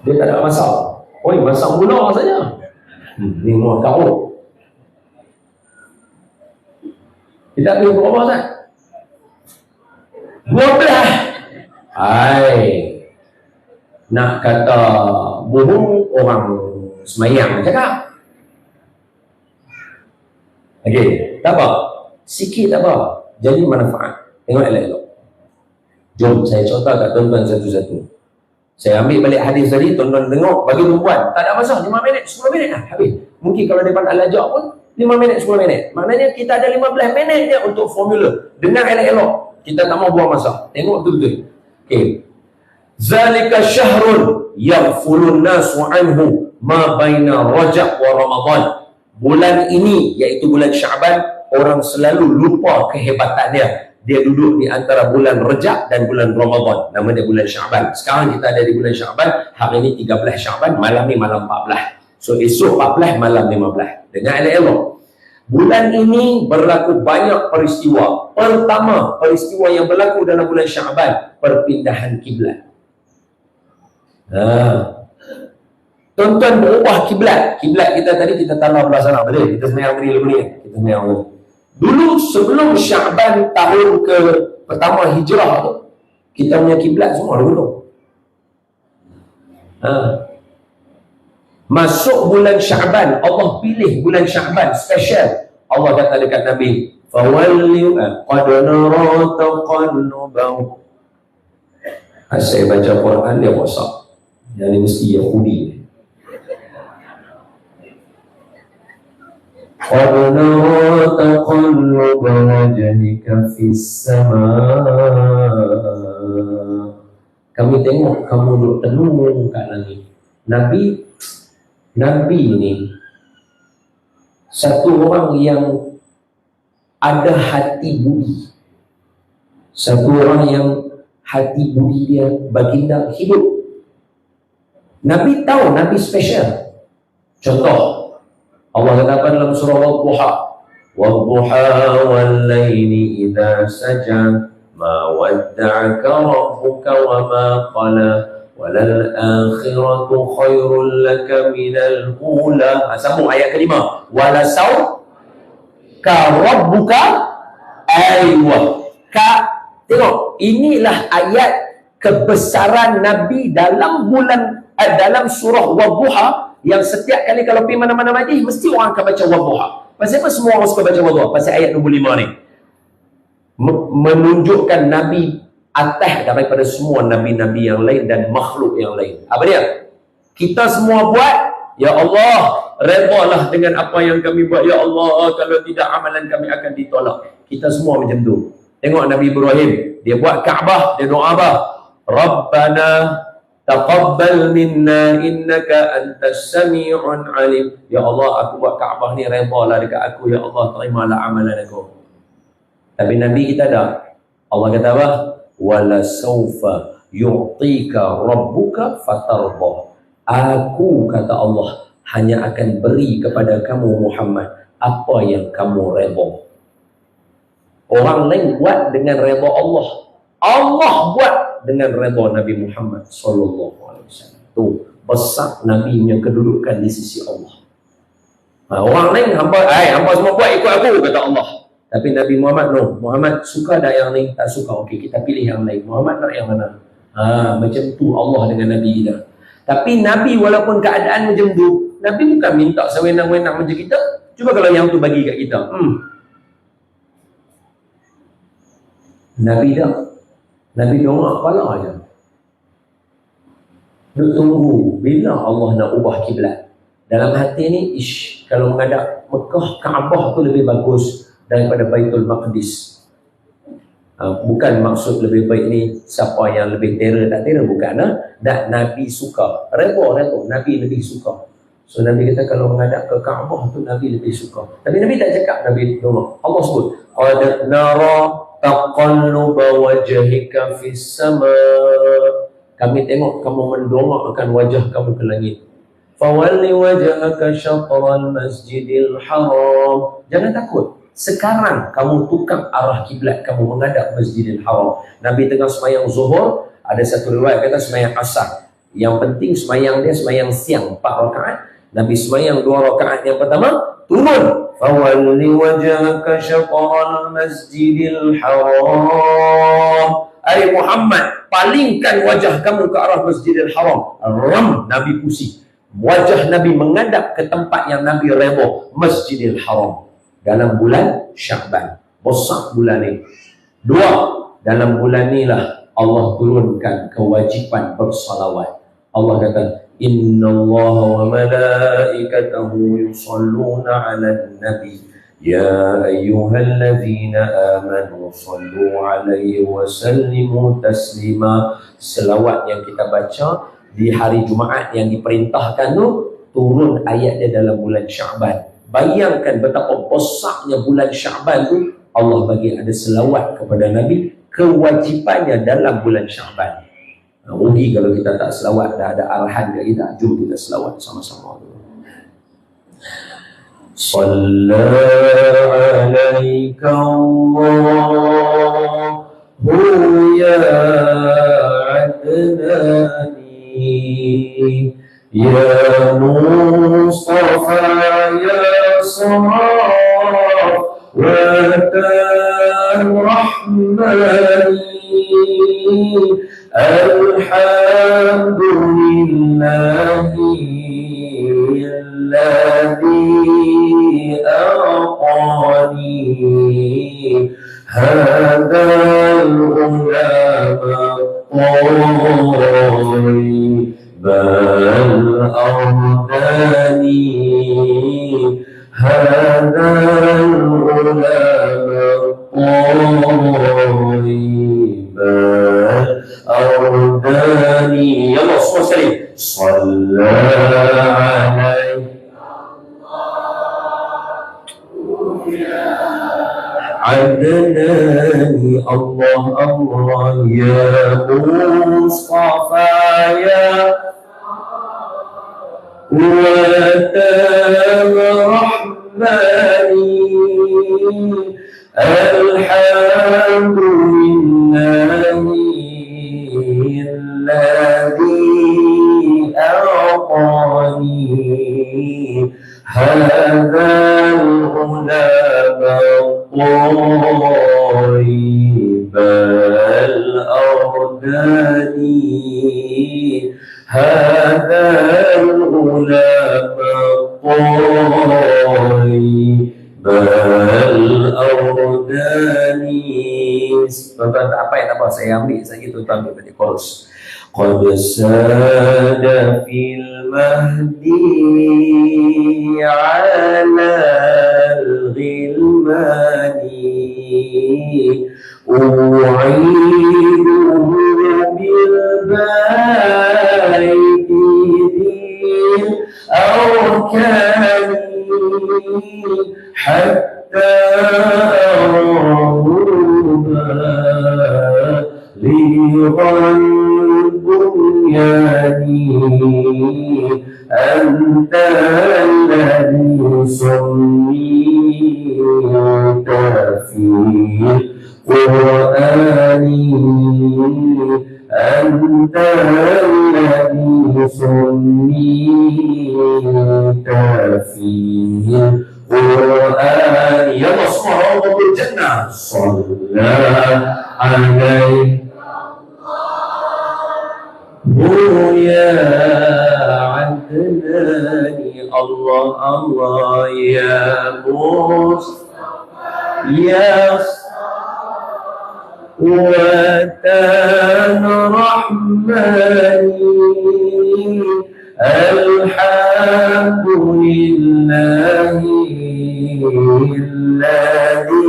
Dia tak ada masalah. Oi, masak gula saja. 5 tahun. Kita pergi berapa Ustaz? 12. Hai. Nak kata bohong orang semayang cakap. Okey, tak apa. Sikit tak apa. Jadi manfaat. Tengok elok-elok. Jom saya contoh kat tuan-tuan satu-satu. Saya ambil balik hadis tadi, tuan-tuan tengok, bagi perempuan, tak ada masalah, 5 minit, 10 minit lah, habis. Mungkin kalau depan Al-Ajak pun, 5 minit, 10 minit. Maknanya kita ada 15 minit je untuk formula. Dengar elok-elok. Kita tak mau buang masa. Tengok betul-betul. Okey. Zalika syahrun yaghfulun nasu anhu ma baina Rajab wa Ramadan. Bulan ini, iaitu bulan Syaban, orang selalu lupa kehebatan dia. Dia duduk di antara bulan Rajab dan bulan Ramadan. Nama dia bulan Syaban. Sekarang kita ada di bulan Syaban. Hari ini 13 Syaban. Malam ni malam 14. So esok 14, malam 15. Dengar elok-elok. Bulan ini berlaku banyak peristiwa. Pertama, peristiwa yang berlaku dalam bulan Syaban, perpindahan kiblat. Tuan-tuan berubah kiblat. Kiblat kita tadi kita tanam belah sana. Boleh? Kita semayang beri ni. Kita semayang beri. Dulu sebelum Syaban tahun ke pertama hijrah tu, kita punya kiblat semua dulu. Masuk bulan Syaban, Allah pilih bulan Syaban special. Allah kata dekat Nabi, "Fawalli qad nara taqallubahu." Saya baca Quran dia rosak. Yang ni mesti Yahudi. قَدْ نَرَى تَقَلُّبَ وَجْهِكَ فِي السَّمَاءِ. Kami tengok kamu duduk tenung kat langit. Nabi ni satu orang yang ada hati budi. Satu orang yang hati budi dia baginda hidup. Nabi tahu Nabi spesial. Contoh, Allah katakan dalam surah Al-Duha, "Wad-duha wal-laili idza saja ma wadda'aka rabbuka wa ma qala walal akhiratu khairul laka minal ula." Sambung ayat kelima. "Wala sauka rabbuka aywa." Tengok, inilah ayat kebesaran Nabi dalam dalam surah Wad-duha. Yang setiap kali kalau pergi mana-mana majlis, mesti orang akan baca Wadduha. Pasal apa semua orang suka baca Wadduha? Pasal ayat 25 ni menunjukkan Nabi atas daripada semua Nabi-Nabi yang lain dan makhluk yang lain. Apa dia? Kita semua buat, ya Allah, redalah dengan apa yang kami buat. Ya Allah, kalau tidak amalan kami akan ditolak. Kita semua macam tu. Tengok Nabi Ibrahim, dia buat Kaabah, dia doa apa? Rabbana taqabbal minna innaka antas sami'un alim. Ya Allah, aku buat Kaabah ni, redalah dekat aku. Ya Allah, terimalah amalan aku. Tapi Nabi kita dah. Allah kata apa? Wala sawfa yu'tika rabbuka fatardah. Aku, kata Allah, hanya akan beri kepada kamu Muhammad apa yang kamu reda. Orang lain buat dengan reda Allah. Allah buat dengan reda Nabi Muhammad sallallahu alaihi wasallam. Tu besar Nabi punya kedudukan di sisi Allah. Orang lain hamba semua buat ikut aku, kata Allah. Tapi Nabi Muhammad no. Muhammad suka dah yang lain, tak suka. Okey, kita pilih yang lain. Muhammad nak yang mana? Macam tu Allah dengan Nabi kita. Tapi Nabi walaupun keadaan macam tu, Nabi bukan minta sewenang-wenang macam kita. Cuba kalau yang tu bagi kat kita. Nabi dah. Nabi dongak kepala aja. Duk tunggu bila Allah nak ubah kiblat. Dalam hati ni, kalau menghadap Mekah, Kaabah tu lebih bagus daripada Baitul Maqdis. Bukan maksud lebih baik ni siapa yang lebih terror tak terror, bukan. Dan Nabi suka. Rebo, Nabi lebih suka. So Nabi kata kalau menghadap ke Kaabah tu Nabi lebih suka. Tapi Nabi tak cakap, Nabi dongak. Allah sebut, qad nara taqalluba wajhika fis sama. Kami tengok kamu mendongakkan wajah kamu ke langit. Fawalli wajhaka syatral masjidil haram. Jangan takut. Sekarang kamu tukar arah kiblat, kamu menghadap Masjidil Haram. Nabi tengah semayang zuhur, ada satu riwayat kata semayang asar. Yang penting semayang dia semayang siang 4 rakaat. Nabi semayang 2 rakaat yang pertama, turun. Fawalli wajhaka syatral Masjidil Haram. Ai Muhammad, palingkan wajah kamu ke arah Masjidil Haram. Nabi pusing. Wajah Nabi menghadap ke tempat yang Nabi rebo, Masjidil Haram. Dalam bulan Sya'ban. Besar bulan ni. 2, dalam bulan ni lah Allah turunkan kewajipan bersalawat. Allah kata, Inna Allah wa malaikatahu yusalluna ala nabi. Ya ayyuhallazina amanu sallu alaihi wa sallimu taslima. Selawat yang kita baca di hari Jumaat yang diperintahkan tu, turun ayat dia dalam bulan Sya'ban. Bayangkan betapa besarnya bulan Sya'ban tu, Allah bagi ada selawat kepada Nabi, kewajipannya dalam bulan Sya'ban. Rugi kalau kita tak selawat, dah ada arahan kat kita. Jom kita selawat sama-sama. Sallallahu alaika Allahu ya adnani ya Mustafa ya Saraf wa Rahmani alhamdulillahi alladhi aqani hadal ulama bal ardani hadal ulama أرداني يلا صلى سليم صلى عليه عدناني الله الله يا مصطفى يا وتاب رحماني الحمد لله الذي أعطاني هذا الغلام الطيب الأرداني هذا الغلام الطيب الأرداني. Tuan-tuan tak apa yang tak apa, saya ambil saja tuan-tuan ambil balik chorus. Qad sada fil mahdi ala al-ghilmani u'iduhu bil baiti bil arkani hatta أنت الذي سميت في القرآن أنت الذي سميت فيه القرآن يلا اسمع رب الجنة صلى عليه يا Allah Allah ya Mustafa ya Watan Rahmani Alhamdulillahi alladhi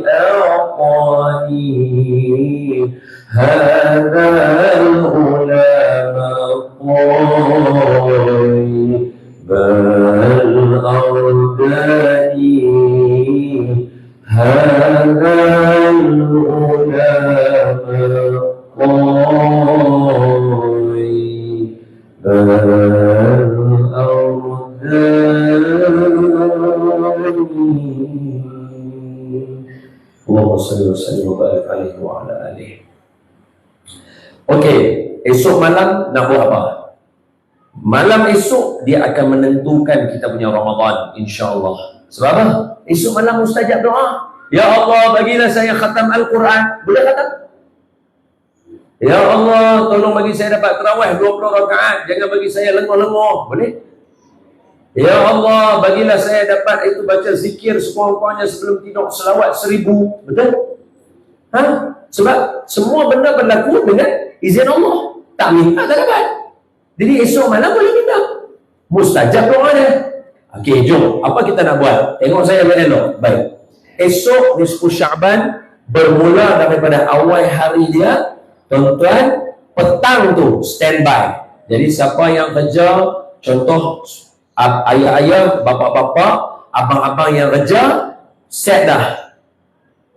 a'tani hadha al-ulama bal ardani hadha Allahumma salli wa sallim wa barik alaihi wa ala alihi. Okey, esok malam nak buat apa? Malam esok dia akan menentukan kita punya Ramadan, insya-Allah. Sebab apa? Esok malam mustajab doa. Ya Allah, bagilah saya khatam Al-Quran. Boleh khatam? Ya Allah, tolong bagi saya dapat tarawih 20 rakaat. Jangan bagi saya lenguh-lenguh. Boleh? Ya Allah, bagilah saya dapat itu baca zikir sekurang-kurangnya sebelum tidur selawat 1000. Betul? Ha? Sebab semua benda berlaku dengan izin Allah. Tak minta, tak dapat. Jadi esok malam boleh minta. Mustajab doa dia. Okey, jom. Apa kita nak buat? Tengok saya elok. Baik. Esok nisfu Syaban bermula daripada awal hari dia. Tuan-tuan, petang tu standby. Jadi siapa yang kerja, contoh ayah-ayah, bapa-bapa, abang-abang yang kerja, set dah.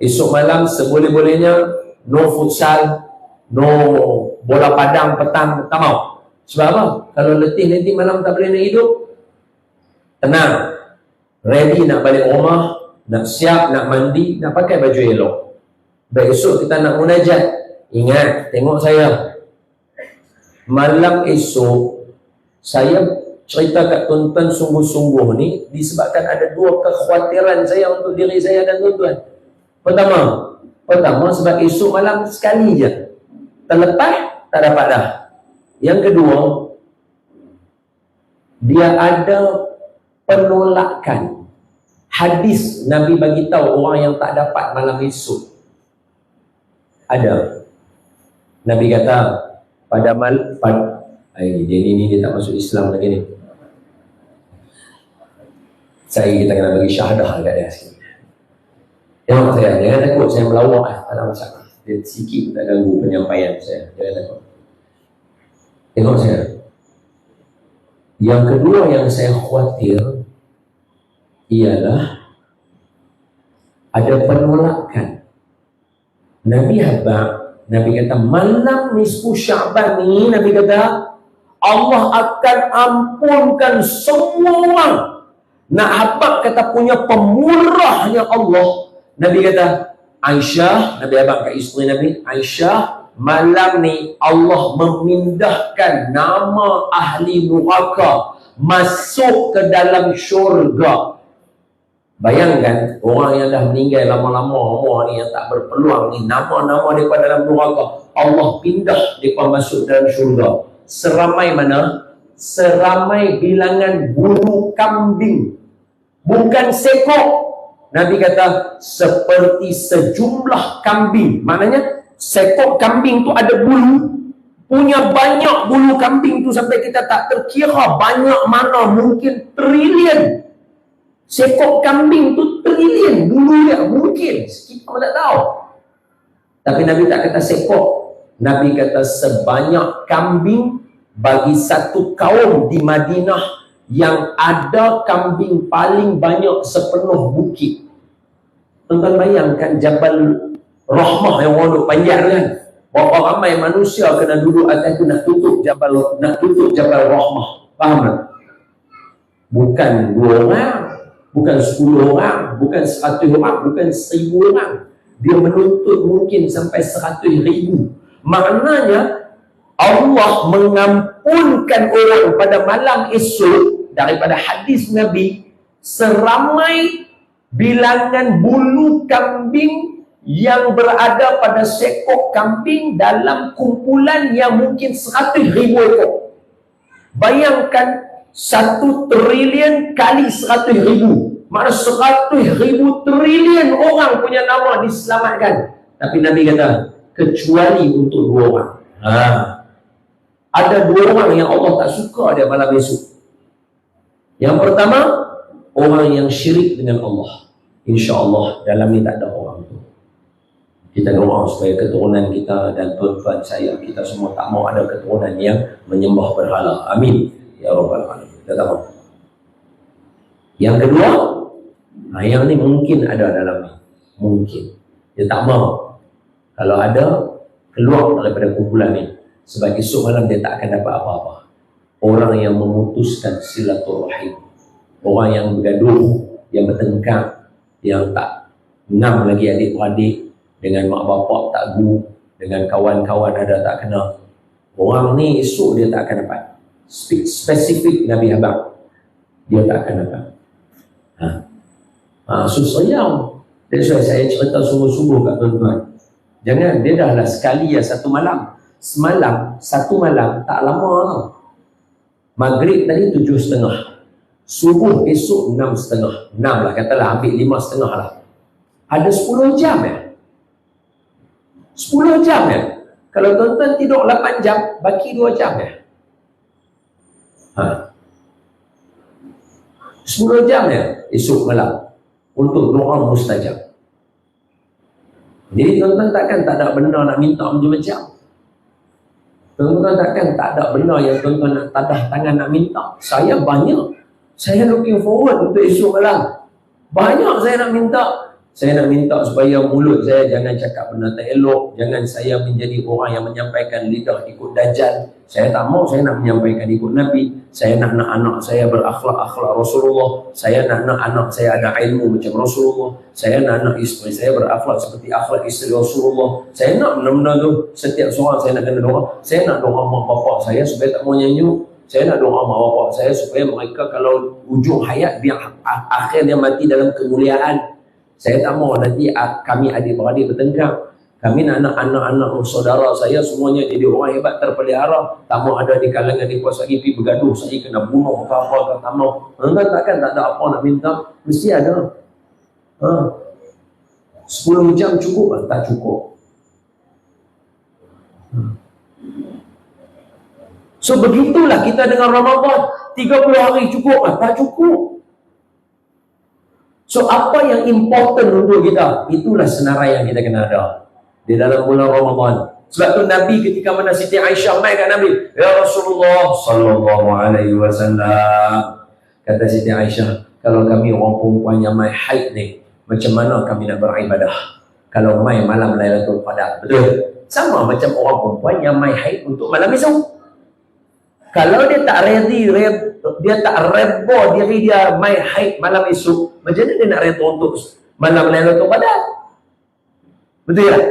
Esok malam seboleh-bolehnya no futsal, no bola padang petang, tak mau. Sebab apa? Kalau letih nanti malam tak boleh nak hidup. Tenang. Ready nak balik rumah, nak siap, nak mandi, nak pakai baju elok. Baik, esok kita nak munajat. Ingat, tengok saya. Malam esok saya cerita kat tuan-tuan sungguh-sungguh ni disebabkan ada dua kekhawatiran saya untuk diri saya dan tuan-tuan. Pertama sebab esok malam sekali je. Terlepas tak dapat dah. Yang kedua, dia ada penolakan. Hadis Nabi bagi tahu orang yang tak dapat malam esok. Ada. Nabi kata pada dia tak masuk Islam lagi ni. Kita kena bagi syahadah dekat dia sikit. Tengok saya, jangan takut saya melawak. Tak ada masalah. Dia sikit tak ganggu penyampaian saya. Jangan takut. Tengok saya. Yang kedua yang saya khawatir ialah ada penolakan. Nabi kata malam nisfu Syaban ni, Nabi kata Allah akan ampunkan semua orang. Nak habaq kata punya pemurahnya Allah. Nabi kata Aisyah, Nabi abang kat isteri Nabi, Aisyah, malam ni Allah memindahkan nama ahli neraka masuk ke dalam syurga. Bayangkan orang yang dah meninggal lama-lama umur ni, yang tak berpeluang ni, nama-nama mereka dalam neraka Allah pindah mereka masuk dalam syurga. Seramai mana? Seramai bilangan bulu kambing, bukan sekok. Nabi kata seperti sejumlah kambing. Maknanya sekok kambing tu ada bulu, punya banyak bulu kambing tu sampai kita tak terkira banyak mana, mungkin trilion. Sekok kambing tu trilion bulu dia, mungkin kita tak tahu. Tapi Nabi tak kata sekok. Nabi kata sebanyak kambing bagi satu kaum di Madinah yang ada kambing paling banyak sepenuh bukit. Tuan-tuan bayangkan Jabal Rahmah yang orang duduk panjang kan. Berapa ramai manusia kena duduk atas tu nak tutup Jabal Rahmah. Faham tak? Bukan 2 orang, bukan 10 orang, bukan 100 orang, bukan 1000 orang. Dia menuntut mungkin sampai 100,000. Maknanya Allah mengampunkan orang pada malam esok daripada hadis Nabi seramai bilangan bulu kambing yang berada pada sekok kambing dalam kumpulan yang mungkin 100,000 ekor. Bayangkan 1 triliun kali 100,000. Maknanya 100,000 triliun orang punya nama diselamatkan. Tapi Nabi kata, kecuali untuk 2 orang. Ada 2 orang yang Allah tak suka dia malam esok. Yang pertama, orang yang syirik dengan Allah. InsyaAllah dalam ni tak ada orang tu. Kita doa supaya keturunan kita dan tuan-tuan saya, kita semua tak mau ada keturunan yang menyembah berhala. Amin. Ya Rabbal Alamin. Kita tahu. Yang kedua, yang ni mungkin ada dalam ni. Mungkin. Dia tak mau. Kalau ada, keluar daripada kumpulan ni. Sebab esok malam dia tak akan dapat apa-apa. Orang yang memutuskan silaturahim. Orang yang bergaduh, yang bertengkar, yang tak ngam lagi adik-beradik, dengan mak bapak tak gu, dengan kawan-kawan ada tak kenal. Orang ni esok dia tak akan dapat. Spesifik Nabi Habang, dia tak akan dapat. Susayang. That's why saya cerita sungguh-sungguh kat tuan-tuan. Jangan, dia dah lah sekali ya 1 malam. Semalam, 1 malam, tak lama tau. Maghrib tadi 7.30. Subuh esok 6.30. 6 lah, katalah ambil 5.30 lah. Ada 10 jam ya? 10 jam ya? Kalau tuan-tuan tidur 8 jam, baki 2 jam ya? 10 jam ya esok malam untuk doa mustajab. Jadi tuan-tuan takkan tak ada benda nak minta macam-macam. Tuan-tuan takkan tak ada benda yang tuan-tuan nak tadah tangan nak minta. Saya banyak. Saya looking forward untuk esok malam. Banyak saya nak minta. Saya nak minta supaya mulut saya jangan cakap benda tak elok. Jangan saya menjadi orang yang menyampaikan lidah ikut Dajjal. Saya tak mau, saya nak menyampaikan ikut Nabi. Saya nak anak saya berakhlak-akhlak Rasulullah. Saya nak anak saya ada ilmu macam Rasulullah. Saya nak isteri saya berakhlak seperti akhlak isteri Rasulullah. Saya nak benda-benda tu. Setiap seorang saya nak kena doa. Saya nak doa mak bapak saya supaya tak mau nyanyi. Saya nak doa mak bapak saya supaya mereka kalau ujung hayat biar akhirnya mati dalam kemuliaan. Saya tak mau nanti kami adik-beradik bertengkar. Kami nak anak-anak saudara saya semuanya jadi orang hebat terpelihara. Tak mau ada di kalangan di kuasa IP bergaduh. Saya kena bunuh apa-apa, tak mau. Anda takkan tak ada apa nak minta. Mesti ada. 10 jam cukup? Tak cukup. So begitulah kita dengan Ramadan. 30 hari cukup? Tak cukup. So apa yang important untuk kita? Itulah senarai yang kita kena ada di dalam bulan Ramadan. Sebab tu Nabi ketika mana Siti Aisyah mai kat Nabi, ya Rasulullah sallallahu alaihi wasallam, kata Siti Aisyah, kalau kami orang perempuan yang mai haid ni, macam mana kami nak beribadah kalau mai malam Lailatul Qadar? Betul? Sama macam orang perempuan yang mai haid untuk malam esok. Kalau dia tak ready, dia tak reba diri dia mai haid malam esok, macam mana dia nak reda untuk malam Lailatul Qadar? Betul tak?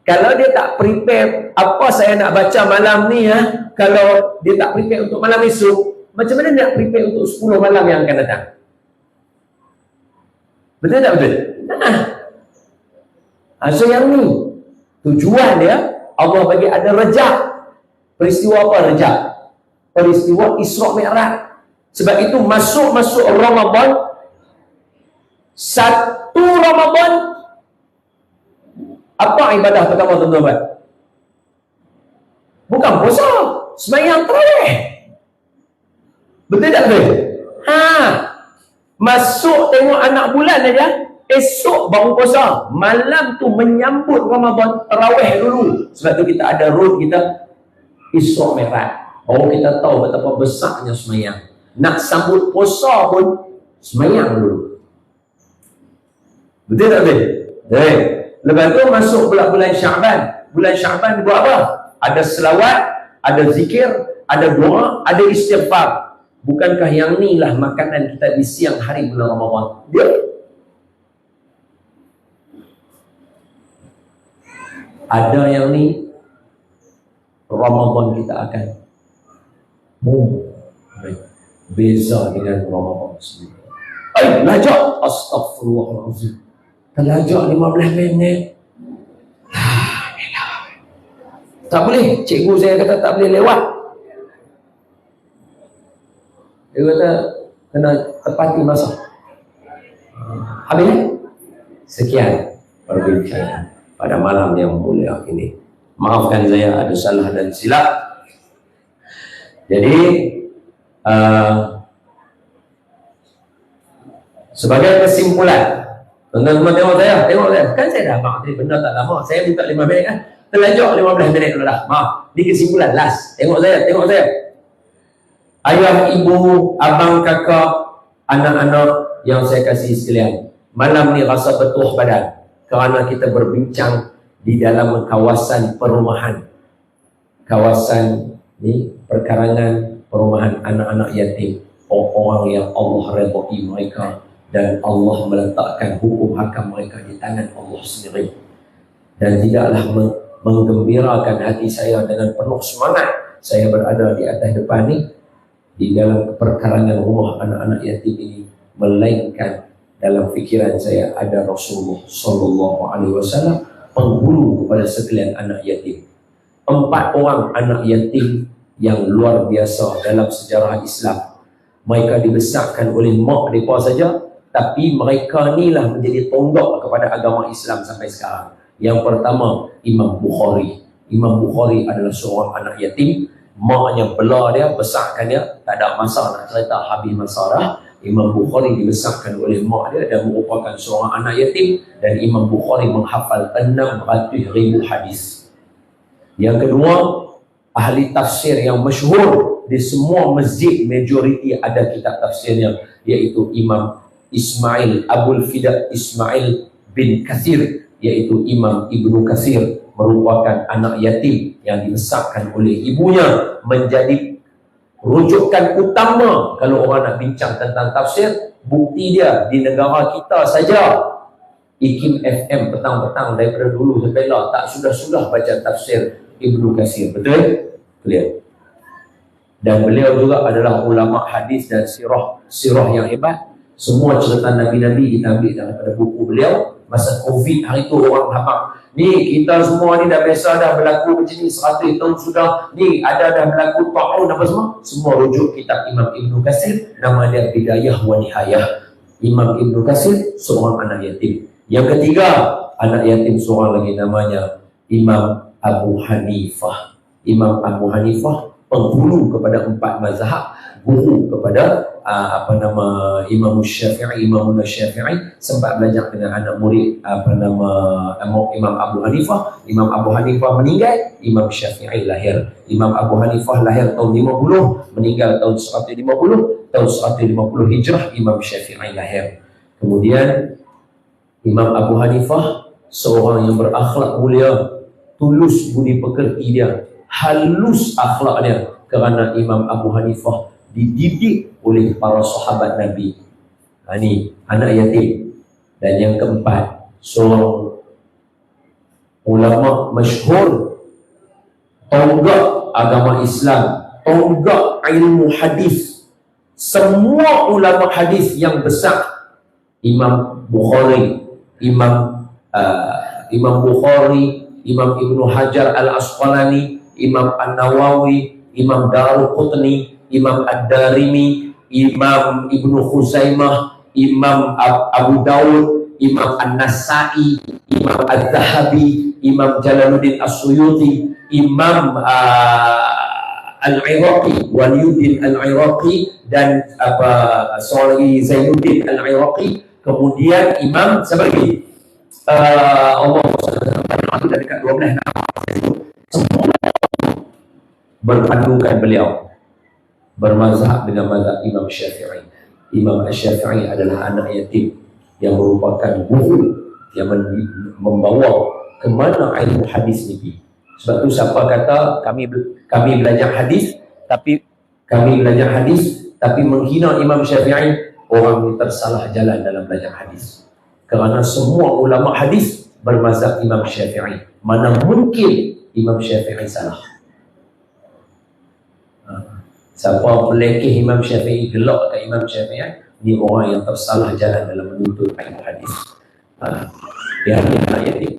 Kalau dia tak prepare apa saya nak baca malam ni kalau dia tak prepare untuk malam esok, macam mana dia nak prepare untuk 10 malam yang akan datang? Betul tak betul? So yang ni tujuan dia, Allah bagi ada rejak. Peristiwa apa rejak? Peristiwa Isra Mi'raj. Sebab itu masuk Ramadan, 1 Ramadan, apa ibadah pertama tuan-tuan? Bukan puasa, sembahyang tarawih. Betul tak betul? Masuk tengok anak bulan aja, esok baru puasa. Malam tu menyambut Ramadan, tarawih dulu. Sebab tu kita ada rule kita Isra Mi'raj. Baru kita tahu betapa besarnya sembahyang. Nak sambut puasa pun sembahyang dulu. Betul tak betul? Lepas tu masuk bulan Syaban. Bulan Syaban buat apa? Ada selawat, ada zikir, ada doa, ada istighfar. Bukankah yang ni lah makanan kita di siang hari bulan Ramadan? Dia ada yang ni Ramadan kita akan beza dengan Ramadan sendiri. Lajak, astagfirullahaladzim, terlajak 15 minit. Tak boleh, cikgu saya kata tak boleh lewat. Dia kata kena tepati masa. Habis. Sekian perbincangan pada malam yang mulia ini. Maafkan saya ada salah dan silap. Jadi sebagai kesimpulan, teman-teman tengok saya, kan saya dah maaf tadi benda tak lama, saya buka 5 minit kan, terlanjur 15 minit dulu dah. Maaf, ni kesimpulan last. Tengok saya. Ayah, ibu, abang, kakak, anak-anak yang saya kasih sekalian, malam ni rasa betuh badan kerana kita berbincang di dalam kawasan perumahan. Kawasan ni perkarangan perumahan anak-anak yatim, orang yang Allah redai mereka dan Allah meletakkan hukum hakam mereka di tangan Allah sendiri. Dan tidaklah menggembirakan hati saya dengan penuh semangat saya berada di atas depan ni di dalam perkarangan rumah anak-anak yatim ini, melainkan dalam fikiran saya ada Rasulullah sallallahu alaihi wasallam penghulu kepada sekalian anak yatim. 4 orang anak yatim yang luar biasa dalam sejarah Islam. Mereka dibesarkan oleh mak mereka saja, tapi mereka inilah menjadi tonggak kepada agama Islam sampai sekarang. Yang pertama, Imam Bukhari. Imam Bukhari adalah seorang anak yatim. Maknya bela dia, besarkan dia, tak ada masa nak cerita habis masa dah. Imam Bukhari dibesarkan oleh mak dia dan merupakan seorang anak yatim, dan Imam Bukhari menghafal 600,000 hadis. Yang kedua, ahli tafsir yang masyhur di semua masjid, majoriti ada kitab tafsirnya, iaitu Imam Ismail Abul Fida Ismail bin Kathir, iaitu Imam Ibnu Kathir, merupakan anak yatim yang dibesarkan oleh ibunya, menjadi rujukan utama kalau orang nak bincang tentang tafsir. Bukti dia di negara kita saja, IKIM FM petang-petang daripada dulu sampai lah tak sudah-sudah baca tafsir Ibnu Katsir. Betul? Clear. Dan beliau juga adalah ulama hadis dan sirah yang hebat. Semua cerita Nabi-Nabi kita ambil daripada buku beliau. Masa Covid hari tu orang habaq, ni kita semua ni dah biasa dah berlaku macam ni 100 tahun sudah, ni ada dah berlaku ta'un apa semua rujuk kitab Imam Ibnu Katsir, nama dia Bidayah wa Nihayah. Imam Ibnu Katsir seorang anak yatim. Yang ketiga, anak yatim seorang lagi, namanya Imam Abu Hanifah. Imam Abu Hanifah penghulu kepada 4 mazhab, guru kepada Imam Syafi'i. Imam Syafi'i sempat belajar dengan anak murid Imam Abu Hanifah. Imam Abu Hanifah meninggal, Imam Syafi'i lahir. Imam Abu Hanifah lahir tahun 50, meninggal tahun 150. Tahun 150 Hijrah Imam Syafi'i lahir. Kemudian Imam Abu Hanifah seorang yang berakhlak mulia, tulus budi pekerti dia, halus akhlak dia, kerana Imam Abu Hanifah dididik oleh para sahabat Nabi. Ini anak yatim. Dan yang keempat, seorang ulama masyhur, tonggak agama Islam, tonggak ilmu hadis. Semua ulama hadis yang besar, Imam Bukhari, Imam Bukhari, Imam Ibnu Hajar Al-Asqalani, Imam An-Nawawi, Imam Daruqutni, Imam Ad-Darimi, Imam Ibnu Khuzaimah, Imam Abu Daud, Imam An-Nasai, Imam Al-Zahabi, Imam Jalaluddin As-Suyuti, Imam Al-Iraqi, Waliuddin Al-Iraqi, dan seorang lagi Zainuddin Al-Iraqi. Kemudian Imam siapa lagi? Allah SWT dekat 12 nama. Semua berpandukan beliau bermazhab dengan mazhab Imam Syafi'i. Imam Syafi'i adalah anak yatim yang merupakan guru yang membawa ke mana ilmu hadis ni. Sebab tu siapa kata kami belajar hadis tapi menghina Imam Syafi'i, orang ni tersalah jalan dalam belajar hadis. Kerana semua ulama hadis bermazhab Imam Syafi'i. Mana mungkin Imam Syafi'i salah. Siapa melekeh Imam Syafi'i, gelak kat Imam Syafi'i, ni orang yang tersalah jalan dalam menuntut ilmu hadis. Dia anak yatim.